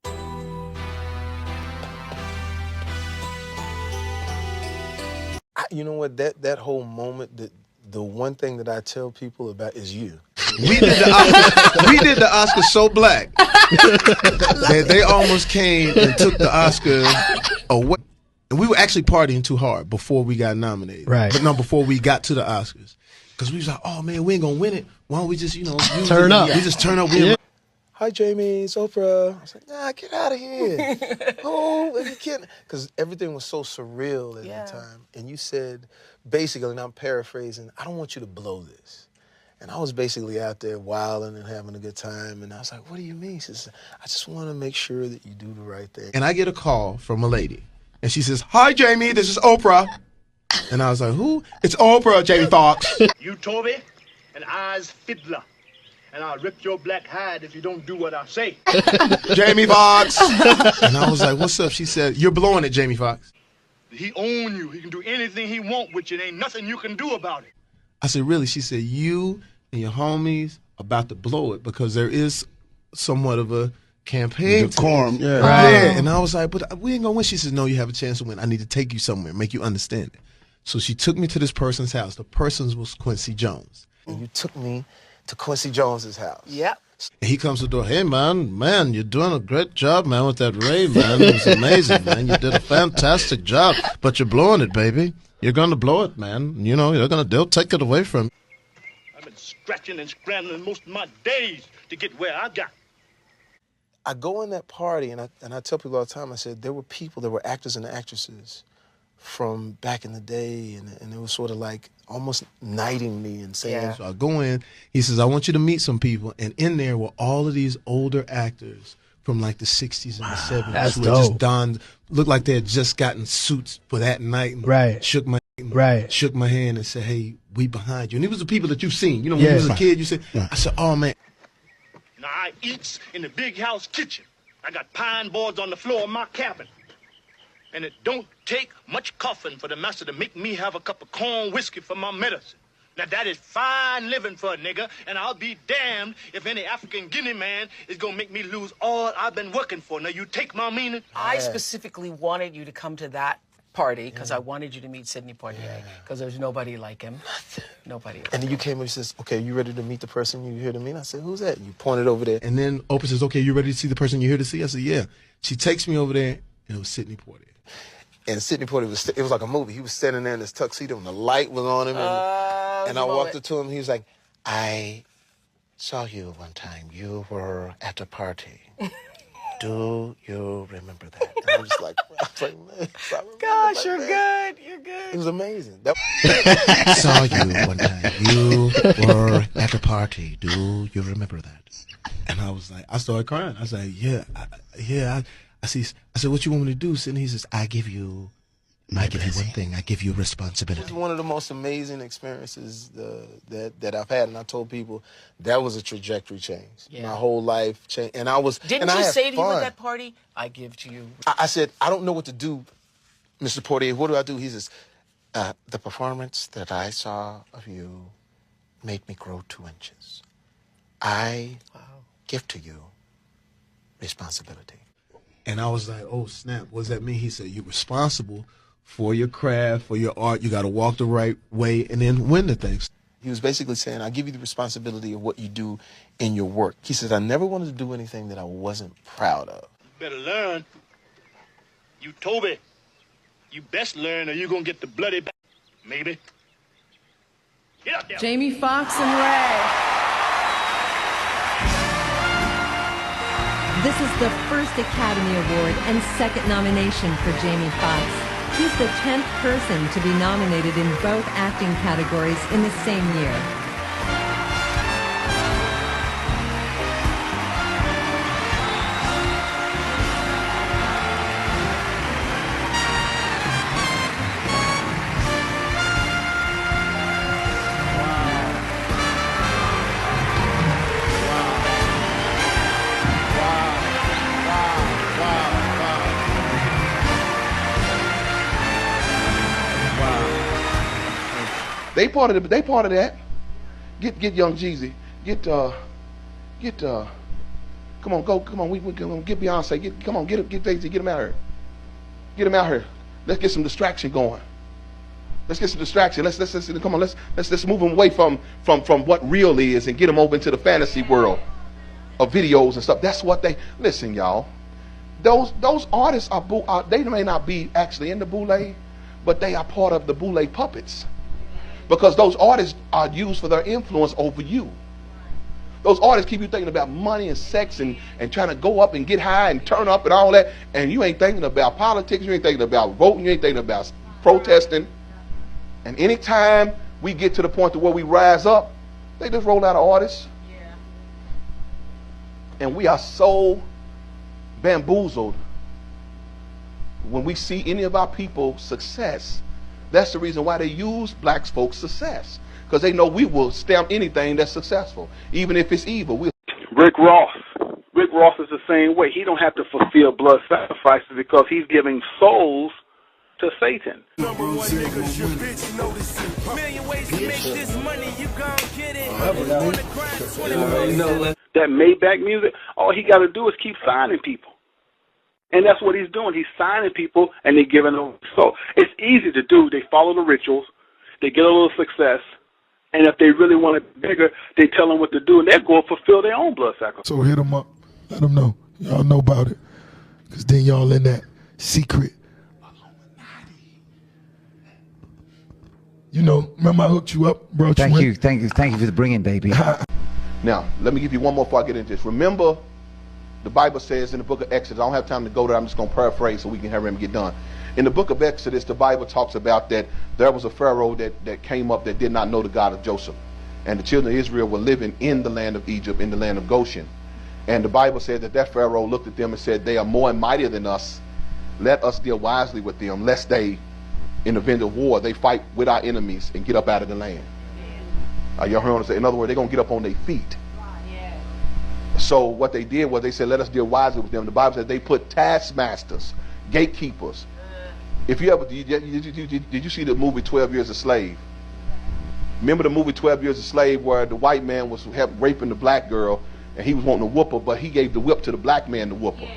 You know what? That whole moment, the one thing that I tell people about is you. We did the Oscars so black that they almost came and took the Oscar away. And we were actually partying too hard before we got nominated. Right. But no, before we got to the Oscars. Because we was like, oh man, we ain't gonna win it. Why don't we just, turn up? We just turn up. Yeah. Hi, Jamie, it's Oprah. I was like, nah, get out of here. Oh, you can't. Because everything was so surreal at the time. And you said, basically, and I'm paraphrasing, I don't want you to blow this. And I was basically out there wilding and having a good time. And I was like, what do you mean? She says, I just want to make sure that you do the right thing. And I get a call from a lady. And she says, hi, Jamie, this is Oprah. And I was like, who? It's Oprah, Jamie Foxx. You Toby, and I's Fiddler. And I'll rip your black hide if you don't do what I say. Jamie Foxx. And I was like, what's up? She said, you're blowing it, Jamie Foxx. He own you. He can do anything he want with you. There ain't nothing you can do about it. I said, really? She said, you and your homies about to blow it because there is somewhat of a campaign. Decorum, yeah. Right. Yeah. And I was like, but we ain't gonna win. She says, no, you have a chance to win. I need to take you somewhere, make you understand it. So she took me to this person's house. The person was Quincy Jones. And you took me to Quincy Jones's house. Yep. And he comes to the door, hey, man, you're doing a great job, man, with that Ray, man. It was amazing, man. You did a fantastic job, but you're blowing it, baby. You're going to blow it, man. You know, they'll take it away from you. I've been scratching and scrambling most of my days to get where I got. I go in that party, and I tell people all the time, I said, there were actors and actresses from back in the day, and it was sort of like almost knighting me and saying. Yeah. So I go in, he says, I want you to meet some people, and in there were all of these older actors from like the 60s and the 70s. That's who dope. had just donned, looked like they had just gotten suits for that night. And right. Shook my hand and said, hey, we behind you. And these were the people that you've seen. You know, when you was a kid, you said, I said, oh man. Now I eats in the big house kitchen. I got pine boards on the floor of my cabin. And it don't take much coughing for the master to make me have a cup of corn whiskey for my medicine. Now that is fine living for a nigga, and I'll be damned if any African Guinea man is gonna make me lose all I've been working for. Now you take my meaning? I specifically wanted you to come to that party because I wanted you to meet Sidney Poitier because there's nobody like him. Nobody. And then you came up and says, okay, you ready to meet the person you're here to meet? And I said, who's that? And you pointed over there. And then Oprah says, okay, you ready to see the person you're here to see? I said, yeah. She takes me over there, and it was Sidney Poitier. And Sidney Poitier, it was like a movie. He was standing there in his tuxedo, and the light was on him. And I walked up to him, he was like, I saw you one time. You were at a party. Do you remember that? And I was like, man, gosh, you're good. You're good. It was amazing. Saw you one time. You were at a party. Do you remember that? And I was like, I started crying. I was like, yeah. I said, what you want me to do? And he says, I give you one thing. I give you responsibility. It was one of the most amazing experiences that I've had. And I told people that was a trajectory change. Yeah. My whole life changed. And I was. Didn't you say to you at that party, I give to you? I said, I don't know what to do, Mr. Poitier. What do I do? He says, the performance that I saw of you made me grow 2 inches. I give to you responsibility. And I was like, oh, snap. What does that mean? He said, you're responsible for your craft, for your art. You got to walk the right way and then win the things. He was basically saying, I give you the responsibility of what you do in your work. He says, I never wanted to do anything that I wasn't proud of. You better learn. You Toby. You best learn or you're going to get the bloody back. Maybe. Get out there. Jamie Foxx and Ray. This is the first Academy Award and second nomination for Jamie Foxx. He's the 10th person to be nominated in both acting categories in the same year. They part of that. Get Young Jeezy. Come on, we gonna get Beyonce. Get Daisy, get him out here. Get him out here. Let's get some distraction going. Let's get some distraction. Let's move them away from what real is and get them over into the fantasy world of videos and stuff. That's what they listen, y'all. Those artists they may not be actually in the Boule, but they are part of the Boule puppets. Because those artists are used for their influence over you. Those artists keep you thinking about money and sex and trying to go up and get high and turn up and all that. And you ain't thinking about politics. You ain't thinking about voting. You ain't thinking about protesting. And anytime we get to the point to where we rise up, they just roll out an artist. Yeah. And we are so bamboozled when we see any of our people's success. That's the reason why they use black folks' success. Because they know we will stamp anything that's successful, even if it's evil. Rick Ross is the same way. He don't have to fulfill blood sacrifices because he's giving souls to Satan. Number one niggas, your bitch noticing. Million ways to make this money, you gon' get it. That Maybach music, all he got to do is keep signing people. And that's what he's doing. He's signing people and they're giving them. So it's easy to do. They follow the rituals. They get a little success. And if they really want it bigger, they tell them what to do. And they're going to fulfill their own blood sacrifice. So hit them up. Let them know. Y'all know about it. Because then y'all in that secret Illuminati. You know, remember I hooked you up, bro? Thank you for the bringing, baby. Now, let me give you one more before I get into this. Remember, the Bible says in the book of Exodus, I don't have time to go there, I'm just going to paraphrase so we can have him get done. In the book of Exodus, the Bible talks about that there was a Pharaoh that came up that did not know the God of Joseph. And the children of Israel were living in the land of Egypt, in the land of Goshen. And the Bible said that Pharaoh looked at them and said, they are more and mightier than us. Let us deal wisely with them, lest they, in the event of war, they fight with our enemies and get up out of the land. Y'all heard what I say? In other words, they're going to get up on their feet. So what they did was they said, let us deal wisely with them. The Bible says they put taskmasters, gatekeepers. If you ever, did you see the movie 12 Years a Slave? Remember the movie 12 Years a Slave where the white man was raping the black girl and he was wanting to whoop her, but he gave the whip to the black man to whoop her.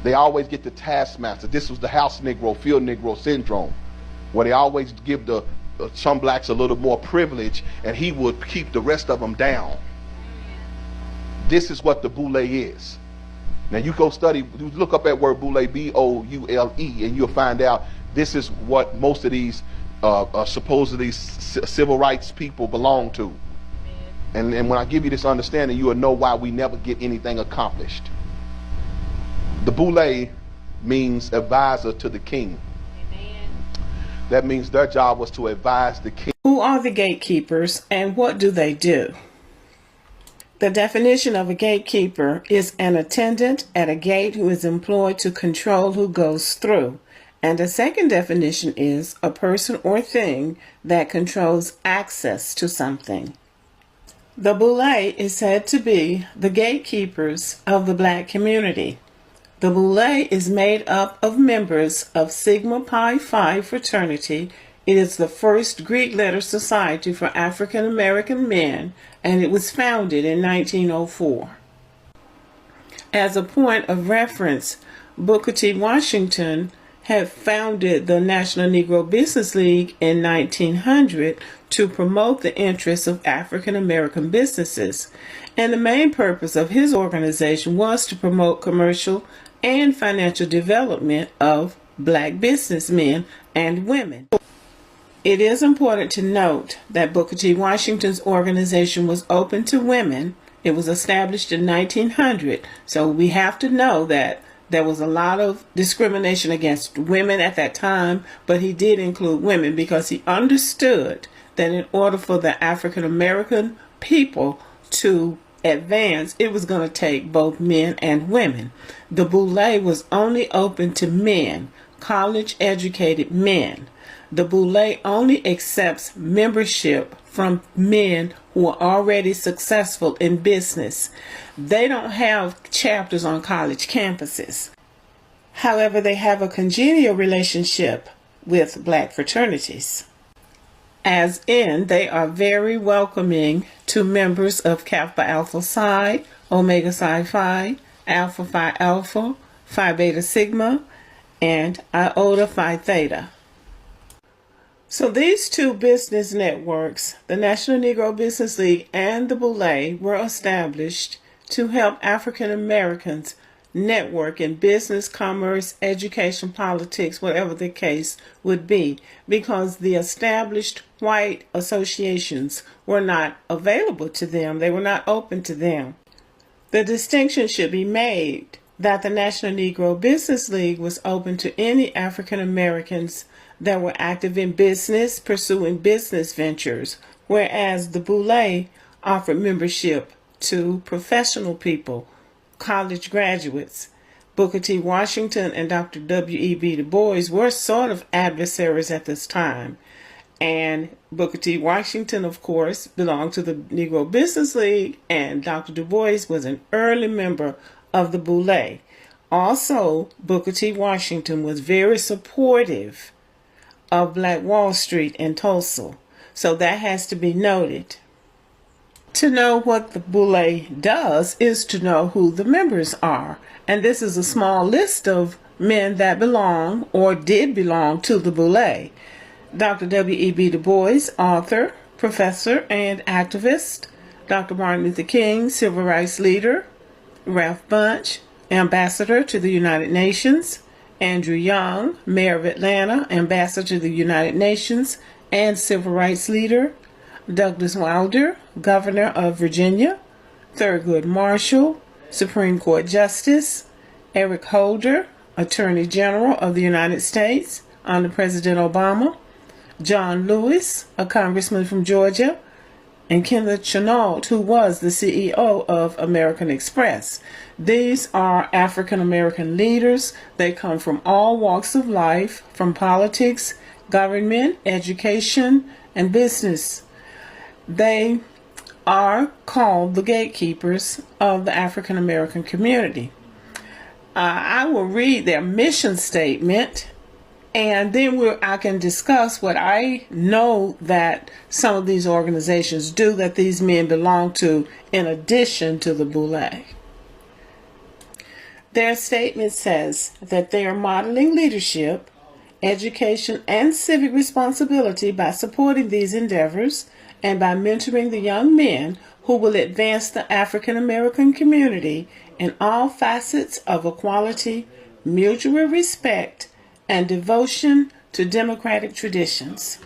They always get the taskmaster. This was the house Negro, field Negro syndrome, where they always give some blacks a little more privilege, and he would keep the rest of them down. This is what the Boule is. Now you go study, you look up that word Boule, B-O-U-L-E, and you'll find out this is what most of these supposedly civil rights people belong to. And when I give you this understanding, you will know why we never get anything accomplished. The Boule means advisor to the king. That means their job was to advise the king. Who are the gatekeepers and what do they do? The definition of a gatekeeper is an attendant at a gate who is employed to control who goes through. And a second definition is a person or thing that controls access to something. The Boule is said to be the gatekeepers of the black community. The Boule is made up of members of Sigma Pi Phi fraternity. It is the first Greek letter society for African American men, and it was founded in 1904. As a point of reference, Booker T. Washington had founded the National Negro Business League in 1900 to promote the interests of African American businesses, and the main purpose of his organization was to promote commercial and financial development of black businessmen and women. It is important to note that Booker T. Washington's organization was open to women. It was established in 1900, so we have to know that there was a lot of discrimination against women at that time, but he did include women because he understood that in order for the African American people to advance, it was going to take both men and women. The Boule was only open to men, college-educated men. The Boule only accepts membership from men who are already successful in business. They don't have chapters on college campuses. However, they have a congenial relationship with black fraternities. As in, they are very welcoming to members of Kappa Alpha Psi, Omega Psi Phi, Alpha Phi Alpha, Phi Beta Sigma, and Iota Phi Theta. So these two business networks, the National Negro Business League and the Boule, were established to help African Americans network in business, commerce, education, politics, whatever the case would be, because the established white associations were not available to them. They were not open to them. The distinction should be made that the National Negro Business League was open to any African Americans that were active in business, pursuing business ventures, whereas the Boule offered membership to professional people, college graduates. Booker T. Washington and Dr. W.E.B. Du Bois were sort of adversaries at this time. And Booker T. Washington, of course, belonged to the Negro Business League, and Dr. Du Bois was an early member of the Boule. Also, Booker T. Washington was very supportive of Black Wall Street in Tulsa. So that has to be noted. To know what the Boule does is to know who the members are. And this is a small list of men that belong or did belong to the Boule. Dr. W.E.B. Du Bois, author, professor, and activist. Dr. Martin Luther King, civil rights leader. Ralph Bunche, ambassador to the United Nations. Andrew Young, mayor of Atlanta, ambassador to the United Nations, and civil rights leader. Douglas Wilder, governor of Virginia. Thurgood Marshall, Supreme Court Justice. Eric Holder, Attorney General of the United States under President Obama. John Lewis, a congressman from Georgia. And Kenneth Chenault, who was the CEO of American Express. These are African American leaders. They come from all walks of life, from politics, government, education, and business. They are called the gatekeepers of the African American community. I will read their mission statement, and then I can discuss what I know that some of these organizations do that these men belong to in addition to the Boule. Their statement says that they are modeling leadership, education, and civic responsibility by supporting these endeavors and by mentoring the young men who will advance the African American community in all facets of equality, mutual respect, and devotion to democratic traditions.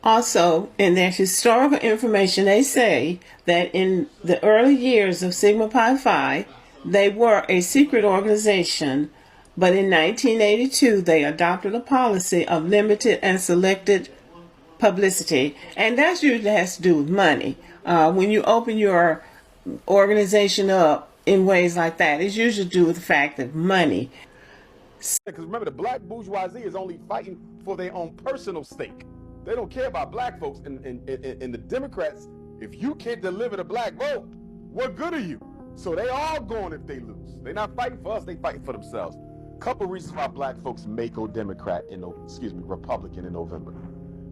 Also, in their historical information, they say that in the early years of Sigma Pi Phi, they were a secret organization, but in 1982, they adopted a policy of limited and selected publicity, and that usually has to do with money. When you open your organization up in ways like that, it's usually to do with the fact of money. Because remember, the black bourgeoisie is only fighting for their own personal stake. They don't care about black folks. And the Democrats, if you can't deliver the black vote, what good are you? So they all going if they lose. They're not fighting for us, they fighting for themselves. Couple reasons why black folks may go Republican in November.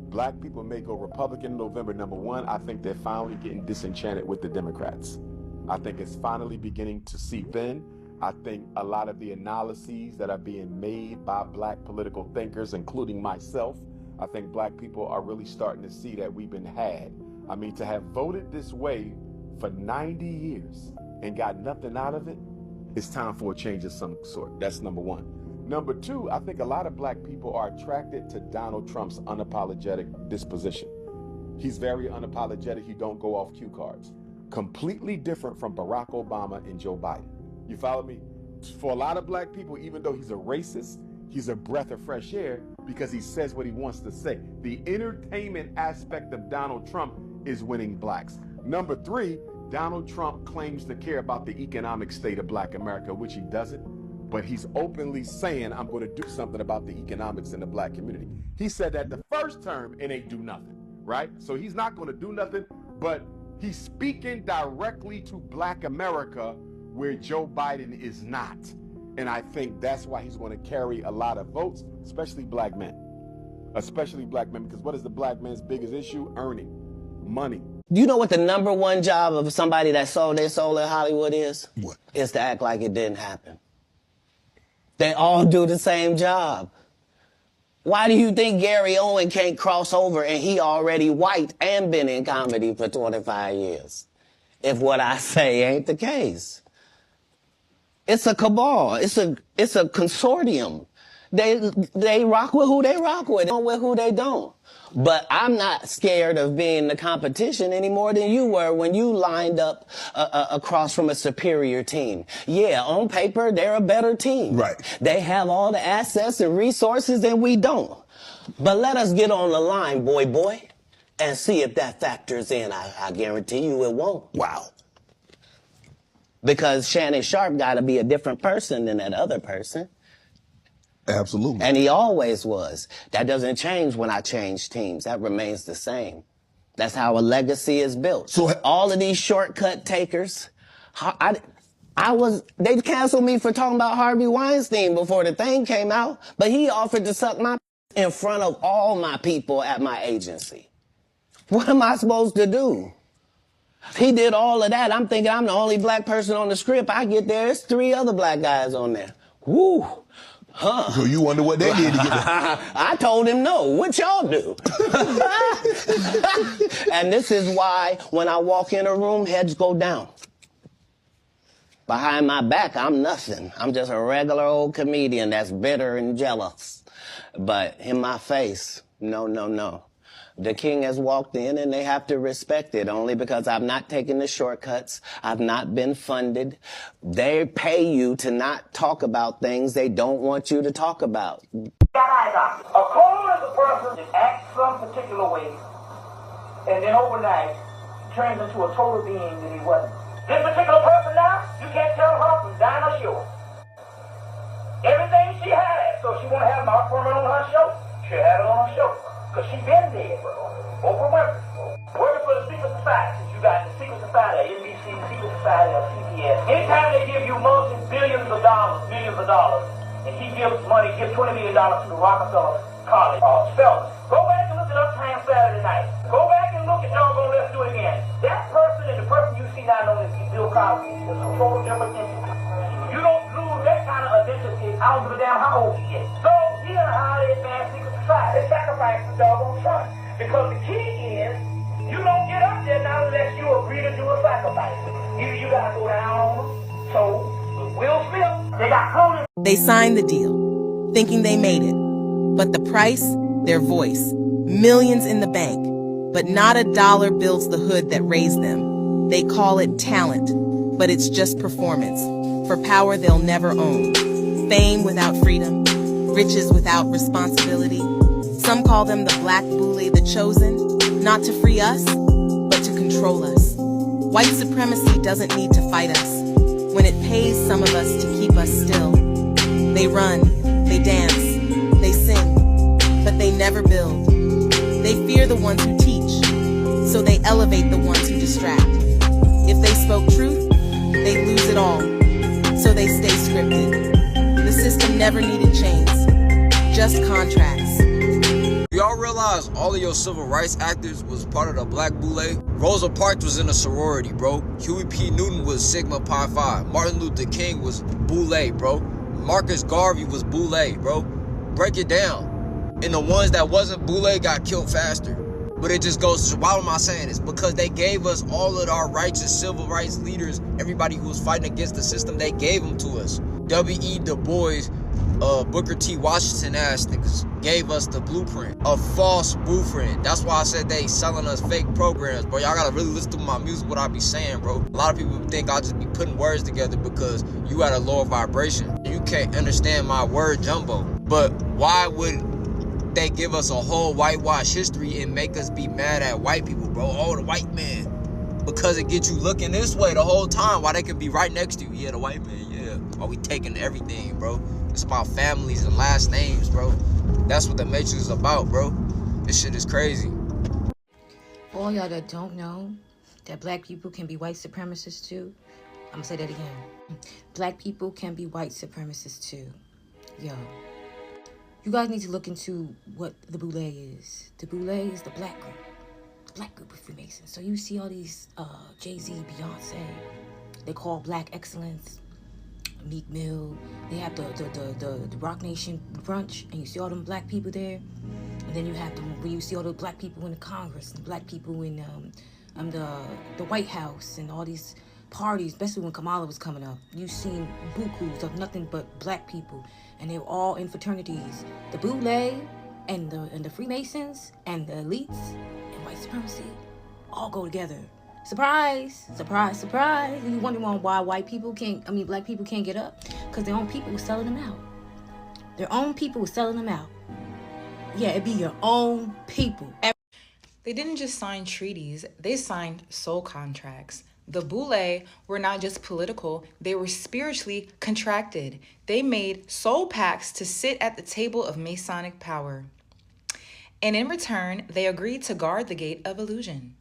Black people may go Republican in November. Number one, I think they're finally getting disenchanted with the Democrats. I think it's finally beginning to seep in. I think a lot of the analyses that are being made by black political thinkers, including myself, I think black people are really starting to see that we've been had. I mean, to have voted this way for 90 years and got nothing out of it, it's time for a change of some sort. That's number one. Number two, I think a lot of black people are attracted to Donald Trump's unapologetic disposition. He's very unapologetic. He don't go off cue cards. Completely different from Barack Obama and Joe Biden. You follow me? For a lot of black people, even though he's a racist, he's a breath of fresh air because he says what he wants to say. The entertainment aspect of Donald Trump is winning blacks. Number three, Donald Trump claims to care about the economic state of black America, which he doesn't, but he's openly saying, I'm going to do something about the economics in the black community. He said that the first term and ain't do nothing, right? So he's not going to do nothing, but he's speaking directly to black America where Joe Biden is not. And I think that's why he's going to carry a lot of votes, especially black men. Especially black men, because what is the black man's biggest issue? Earning money. You know what the number one job of somebody that sold their soul in Hollywood is? What? Is to act like it didn't happen. They all do the same job. Why do you think Gary Owen can't cross over and he already white and been in comedy for 25 years? If what I say ain't the case. It's a cabal. It's a consortium. They rock with who they rock with, don't with who they don't. But I'm not scared of being the competition any more than you were when you lined up across from a superior team. Yeah, on paper, they're a better team. Right. They have all the assets and resources and we don't. But let us get on the line, boy, and see if that factors in. I guarantee you it won't. Wow. Because Shannon Sharp got to be a different person than that other person. Absolutely. And he always was. That doesn't change when I change teams. That remains the same. That's how a legacy is built. So all of these shortcut takers, they canceled me for talking about Harvey Weinstein before the thing came out, but he offered to suck my in front of all my people at my agency. What am I supposed to do? He did all of that. I'm thinking I'm the only black person on the script. I get there, there's 3 other black guys on there. Woo. Huh. So you wonder what they did to get there? I told him no. What y'all do? And this is why when I walk in a room, heads go down. Behind my back, I'm nothing. I'm just a regular old comedian that's bitter and jealous. But in my face, no. The king has walked in and they have to respect it only because I've not taken the shortcuts. I've not been funded. They pay you to not talk about things they don't want you to talk about. A clone is a person that acts some particular way and then overnight turns into a total being that he wasn't. This particular person now, you can't tell her from dime or shore. Everything she had, so she won't have Mark Furman on her show, she'll have it on her show. Because she been dead, bro. Oprah Winfrey. Working for the secret society. You got the secret society, NBC, secret society, or CBS. Anytime they give you multi-billions of dollars, millions of dollars, and he gives money, gives $20 million to the Rockefeller College fellas. Go back and look at Uptown Saturday Night. Go back and look at Doggone Let's Do It Again. That person and the person you see now known as Bill Cosby is a total different entity. You I don't give a damn how old he is. So he in a highly advanced secret society. They sacrifice the doggone son. Because the key is, you don't get up there not unless you agree to do a sacrifice. Either you gotta go down on them. So, with Will Smith, they got cloning. They signed the deal, thinking they made it. But the price, their voice. Millions in the bank. But not a dollar builds the hood that raised them. They call it talent, but it's just performance. For power they'll never own. Fame without freedom. Riches without responsibility. Some call them the Black Boule, the chosen. Not to free us, but to control us. White supremacy doesn't need to fight us. When it pays some of us to keep us still. They run, they dance, they sing, but they never build. They fear the ones who teach, so they elevate the ones who distract. If they spoke truth, they lose it all, so they stay scripted. The system never needed chains, just contracts. Y'all realize all of your civil rights actors was part of the Black Boule? Rosa Parks was in a sorority, bro. Huey P. Newton was Sigma Pi Phi. Martin Luther King was Boule, bro. Marcus Garvey was Boule, bro. Break it down. And the ones that wasn't Boule got killed faster. But it just goes to, why am I saying this? Because they gave us all of our righteous civil rights leaders, everybody who was fighting against the system, they gave them to us. W.E. Du Bois, Booker T. Washington ass niggas gave us the blueprint, a false blueprint. That's why I said they selling us fake programs, bro. Y'all gotta really listen to my music, what I be saying, bro. A lot of people think I just be putting words together because you at a lower vibration. You can't understand my word jumbo. But why would they give us a whole whitewash history and make us be mad at white people, bro? Oh, the white man. Because it gets you looking this way the whole time while they can be right next to you. Yeah, the white man, yeah. While we taking everything, bro. It's about families and last names, bro. That's what the Matrix is about, bro. This shit is crazy. For all y'all that don't know that black people can be white supremacists too, I'm gonna say that again. Black people can be white supremacists too. Yo. You guys need to look into what the Boule is. The Boule is the black group. The black group of Freemasons. So you see all these Jay-Z, Beyonce, they call black excellence, Meek Mill. They have the Rock Nation brunch, and you see all them black people there. And then you have when you see all the black people in the Congress, and black people in the White House, and all these parties, especially when Kamala was coming up. You've seen bukus of nothing but black people, and they were all in fraternities. The Boule and the Freemasons and the elites and white supremacy all go together. Surprise, surprise, surprise. And you wondering why black people can't get up? Because their own people were selling them out. Their own people were selling them out. Yeah, it'd be your own people. They didn't just sign treaties, they signed soul contracts. The Boule were not just political, they were spiritually contracted. They made soul pacts to sit at the table of Masonic power. And in return, they agreed to guard the gate of illusion,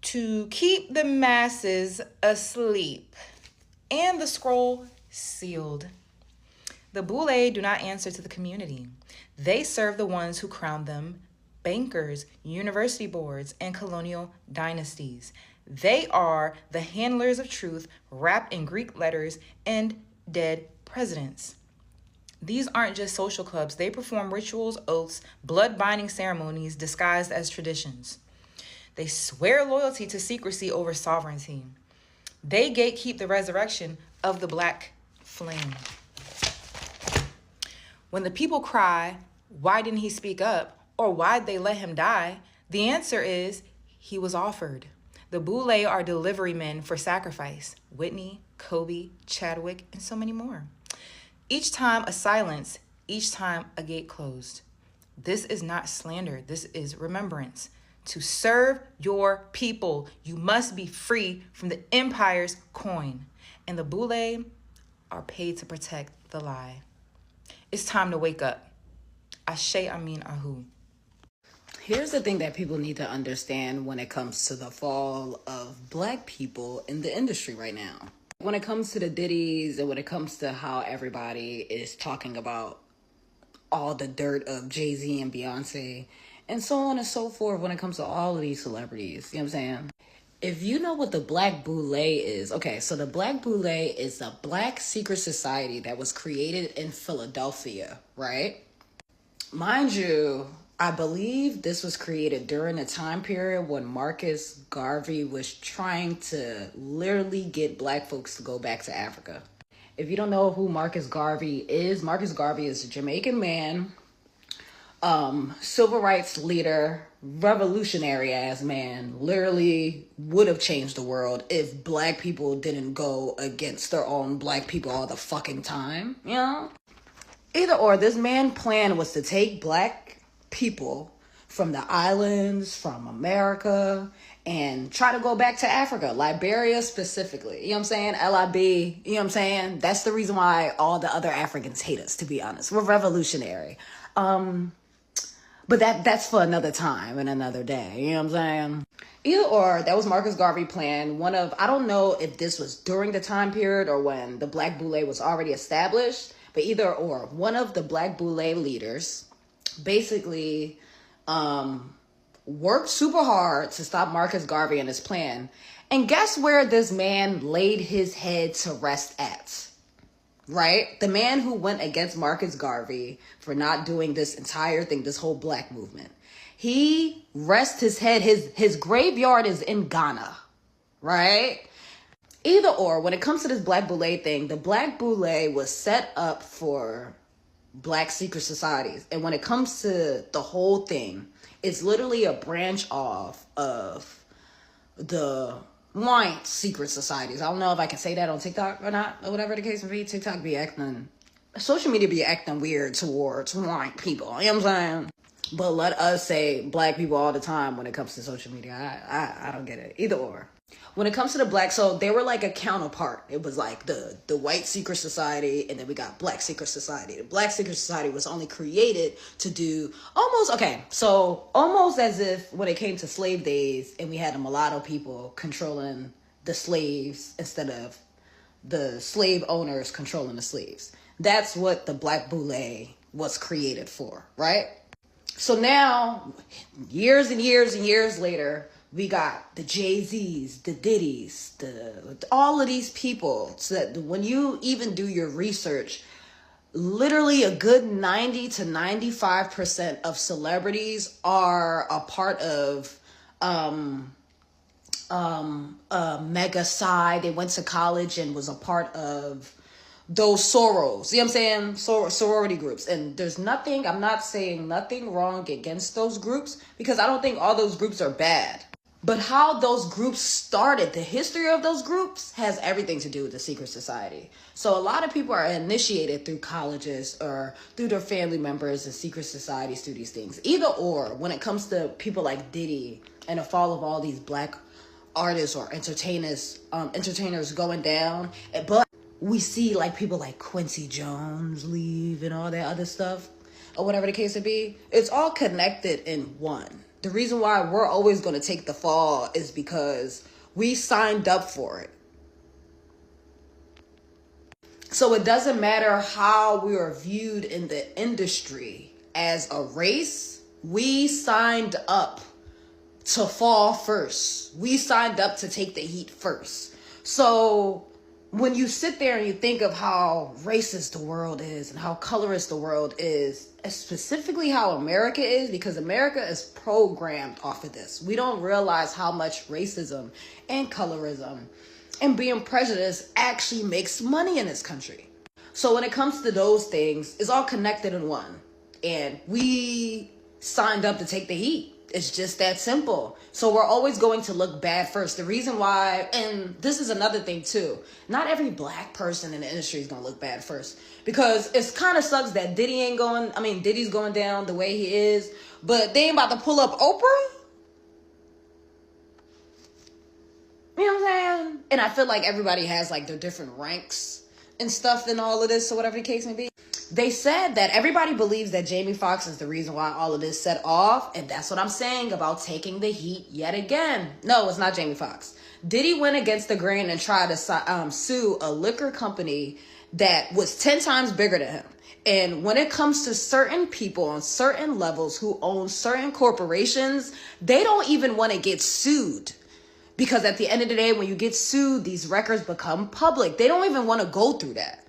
to keep the masses asleep and the scroll sealed. The Boule do not answer to the community. They serve the ones who crowned them, bankers, university boards, and colonial dynasties. They are the handlers of truth wrapped in Greek letters and dead presidents. These aren't just social clubs. They perform rituals, oaths, blood-binding ceremonies disguised as traditions. They swear loyalty to secrecy over sovereignty. They gatekeep the resurrection of the black flame. When the people cry, why didn't he speak up? Or why'd they let him die? The answer is, he was offered. The Boule are delivery men for sacrifice. Whitney, Kobe, Chadwick, and so many more. Each time a silence, each time a gate closed. This is not slander, this is remembrance. To serve your people, you must be free from the empire's coin. And the Boule are paid to protect the lie. It's time to wake up. Ashe Amin Ahu. Here's the thing that people need to understand when it comes to the fall of black people in the industry right now. When it comes to the ditties and when it comes to how everybody is talking about all the dirt of Jay-Z and Beyonce and so on and so forth when it comes to all of these celebrities, you know what I'm saying? If you know what the Black Boule is, okay, so the Black Boule is a black secret society that was created in Philadelphia, right? Mind you, I believe this was created during a time period when Marcus Garvey was trying to literally get black folks to go back to Africa. If you don't know who Marcus Garvey is a Jamaican man, civil rights leader, revolutionary ass man, literally would have changed the world if black people didn't go against their own black people all the fucking time, you know? Either or, this man's plan was to take black people from the islands, from America, and try to go back to Africa, Liberia specifically. You know what I'm saying? LIB, you know what I'm saying? That's the reason why all the other Africans hate us, to be honest. We're revolutionary. But that's for another time and another day. You know what I'm saying? Either or, that was Marcus Garvey's plan. I don't know if this was during the time period or when the Black Boule was already established, but either or, one of the Black Boule leaders basically worked super hard to stop Marcus Garvey and his plan. And guess where this man laid his head to rest at? Right? The man who went against Marcus Garvey for not doing this entire thing, this whole black movement. He rests his head, his graveyard is in Ghana, right? Either or, when it comes to this Black Boule thing, the Black Boule was set up for black secret societies. And when it comes to the whole thing, it's literally a branch off of the white secret societies. I don't know if I can say that on TikTok or not, or whatever the case may be. TikTok be acting, social media be acting weird towards white people. You know what I'm saying? But let us say black people all the time when it comes to social media. I don't get it. Either or. When it comes to the black, so they were like a counterpart. It was like the white secret society, and then we got black secret society. The black secret society was only created to do almost as if when it came to slave days and we had the mulatto people controlling the slaves instead of the slave owners controlling the slaves. That's what the Black Boule was created for, right? So now, years and years and years later, we got the Jay-Z's, the Diddy's, all of these people. So that when you even do your research, literally a good 90 to 95% of celebrities are a part of Mega Psi. They went to college and was a part of those sorors. You know what I'm saying? Sorority groups. And I'm not saying nothing wrong against those groups, because I don't think all those groups are bad. But how those groups started, the history of those groups has everything to do with the secret society. So a lot of people are initiated through colleges or through their family members and secret societies through these things. Either or, when it comes to people like Diddy and the fall of all these black artists or entertainers going down. But we see like people like Quincy Jones leave and all that other stuff, or whatever the case may be. It's all connected in one. The reason why we're always going to take the fall is because we signed up for it. So it doesn't matter how we are viewed in the industry as a race. We signed up to fall first. We signed up to take the heat first. So when you sit there and you think of how racist the world is and how colorist the world is, specifically how America is, because America is programmed off of this. We don't realize how much racism and colorism and being prejudiced actually makes money in this country. So when it comes to those things, it's all connected in one. And we signed up to take the heat. It's just that simple. So we're always going to look bad first. The reason why, and this is another thing too, not every black person in the industry is going to look bad first. Because it kind of sucks that Diddy's going down the way he is, but they ain't about to pull up Oprah. You know what I'm saying? And I feel like everybody has like their different ranks and stuff in all of this, or whatever the case may be. They said that everybody believes that Jamie Foxx is the reason why all of this set off. And that's what I'm saying about taking the heat yet again. No, it's not Jamie Foxx. Diddy went against the grain and tried to sue a liquor company that was 10 times bigger than him. And when it comes to certain people on certain levels who own certain corporations, they don't even want to get sued. Because at the end of the day, when you get sued, these records become public. They don't even want to go through that.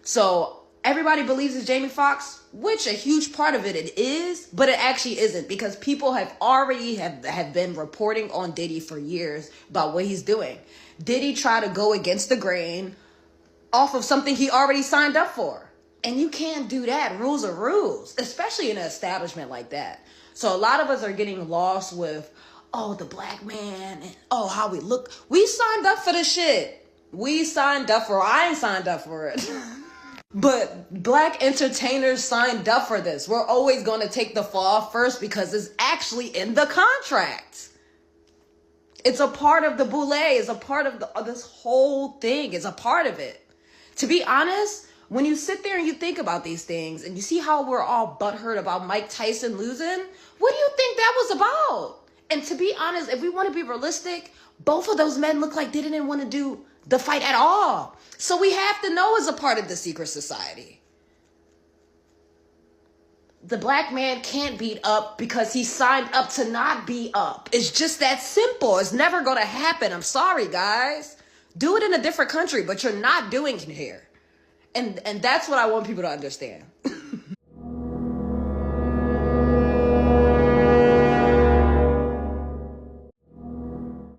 So everybody believes it's Jamie Foxx, which a huge part of it is, but it actually isn't, because people have already have been reporting on Diddy for years about what he's doing. Diddy tried to go against the grain off of something he already signed up for. And you can't do that. Rules are rules, especially in an establishment like that. So a lot of us are getting lost with, oh, the black man, and oh, how we look. We signed up for the shit. We signed up for it. I ain't signed up for it. But black entertainers signed up for this. We're always going to take the fall first because it's actually in the contract. It's a part of the Boule. It's a part of this whole thing. It's a part of it. To be honest, when you sit there and you think about these things and you see how we're all butthurt about Mike Tyson losing, what do you think that was about? And to be honest, if we want to be realistic, both of those men look like they didn't want to do the fight at all. So we have to know as a part of the secret society. The black man can't beat up because he signed up to not be up. It's just that simple. It's never going to happen. I'm sorry, guys. Do it in a different country, but you're not doing it here. And that's what I want people to understand.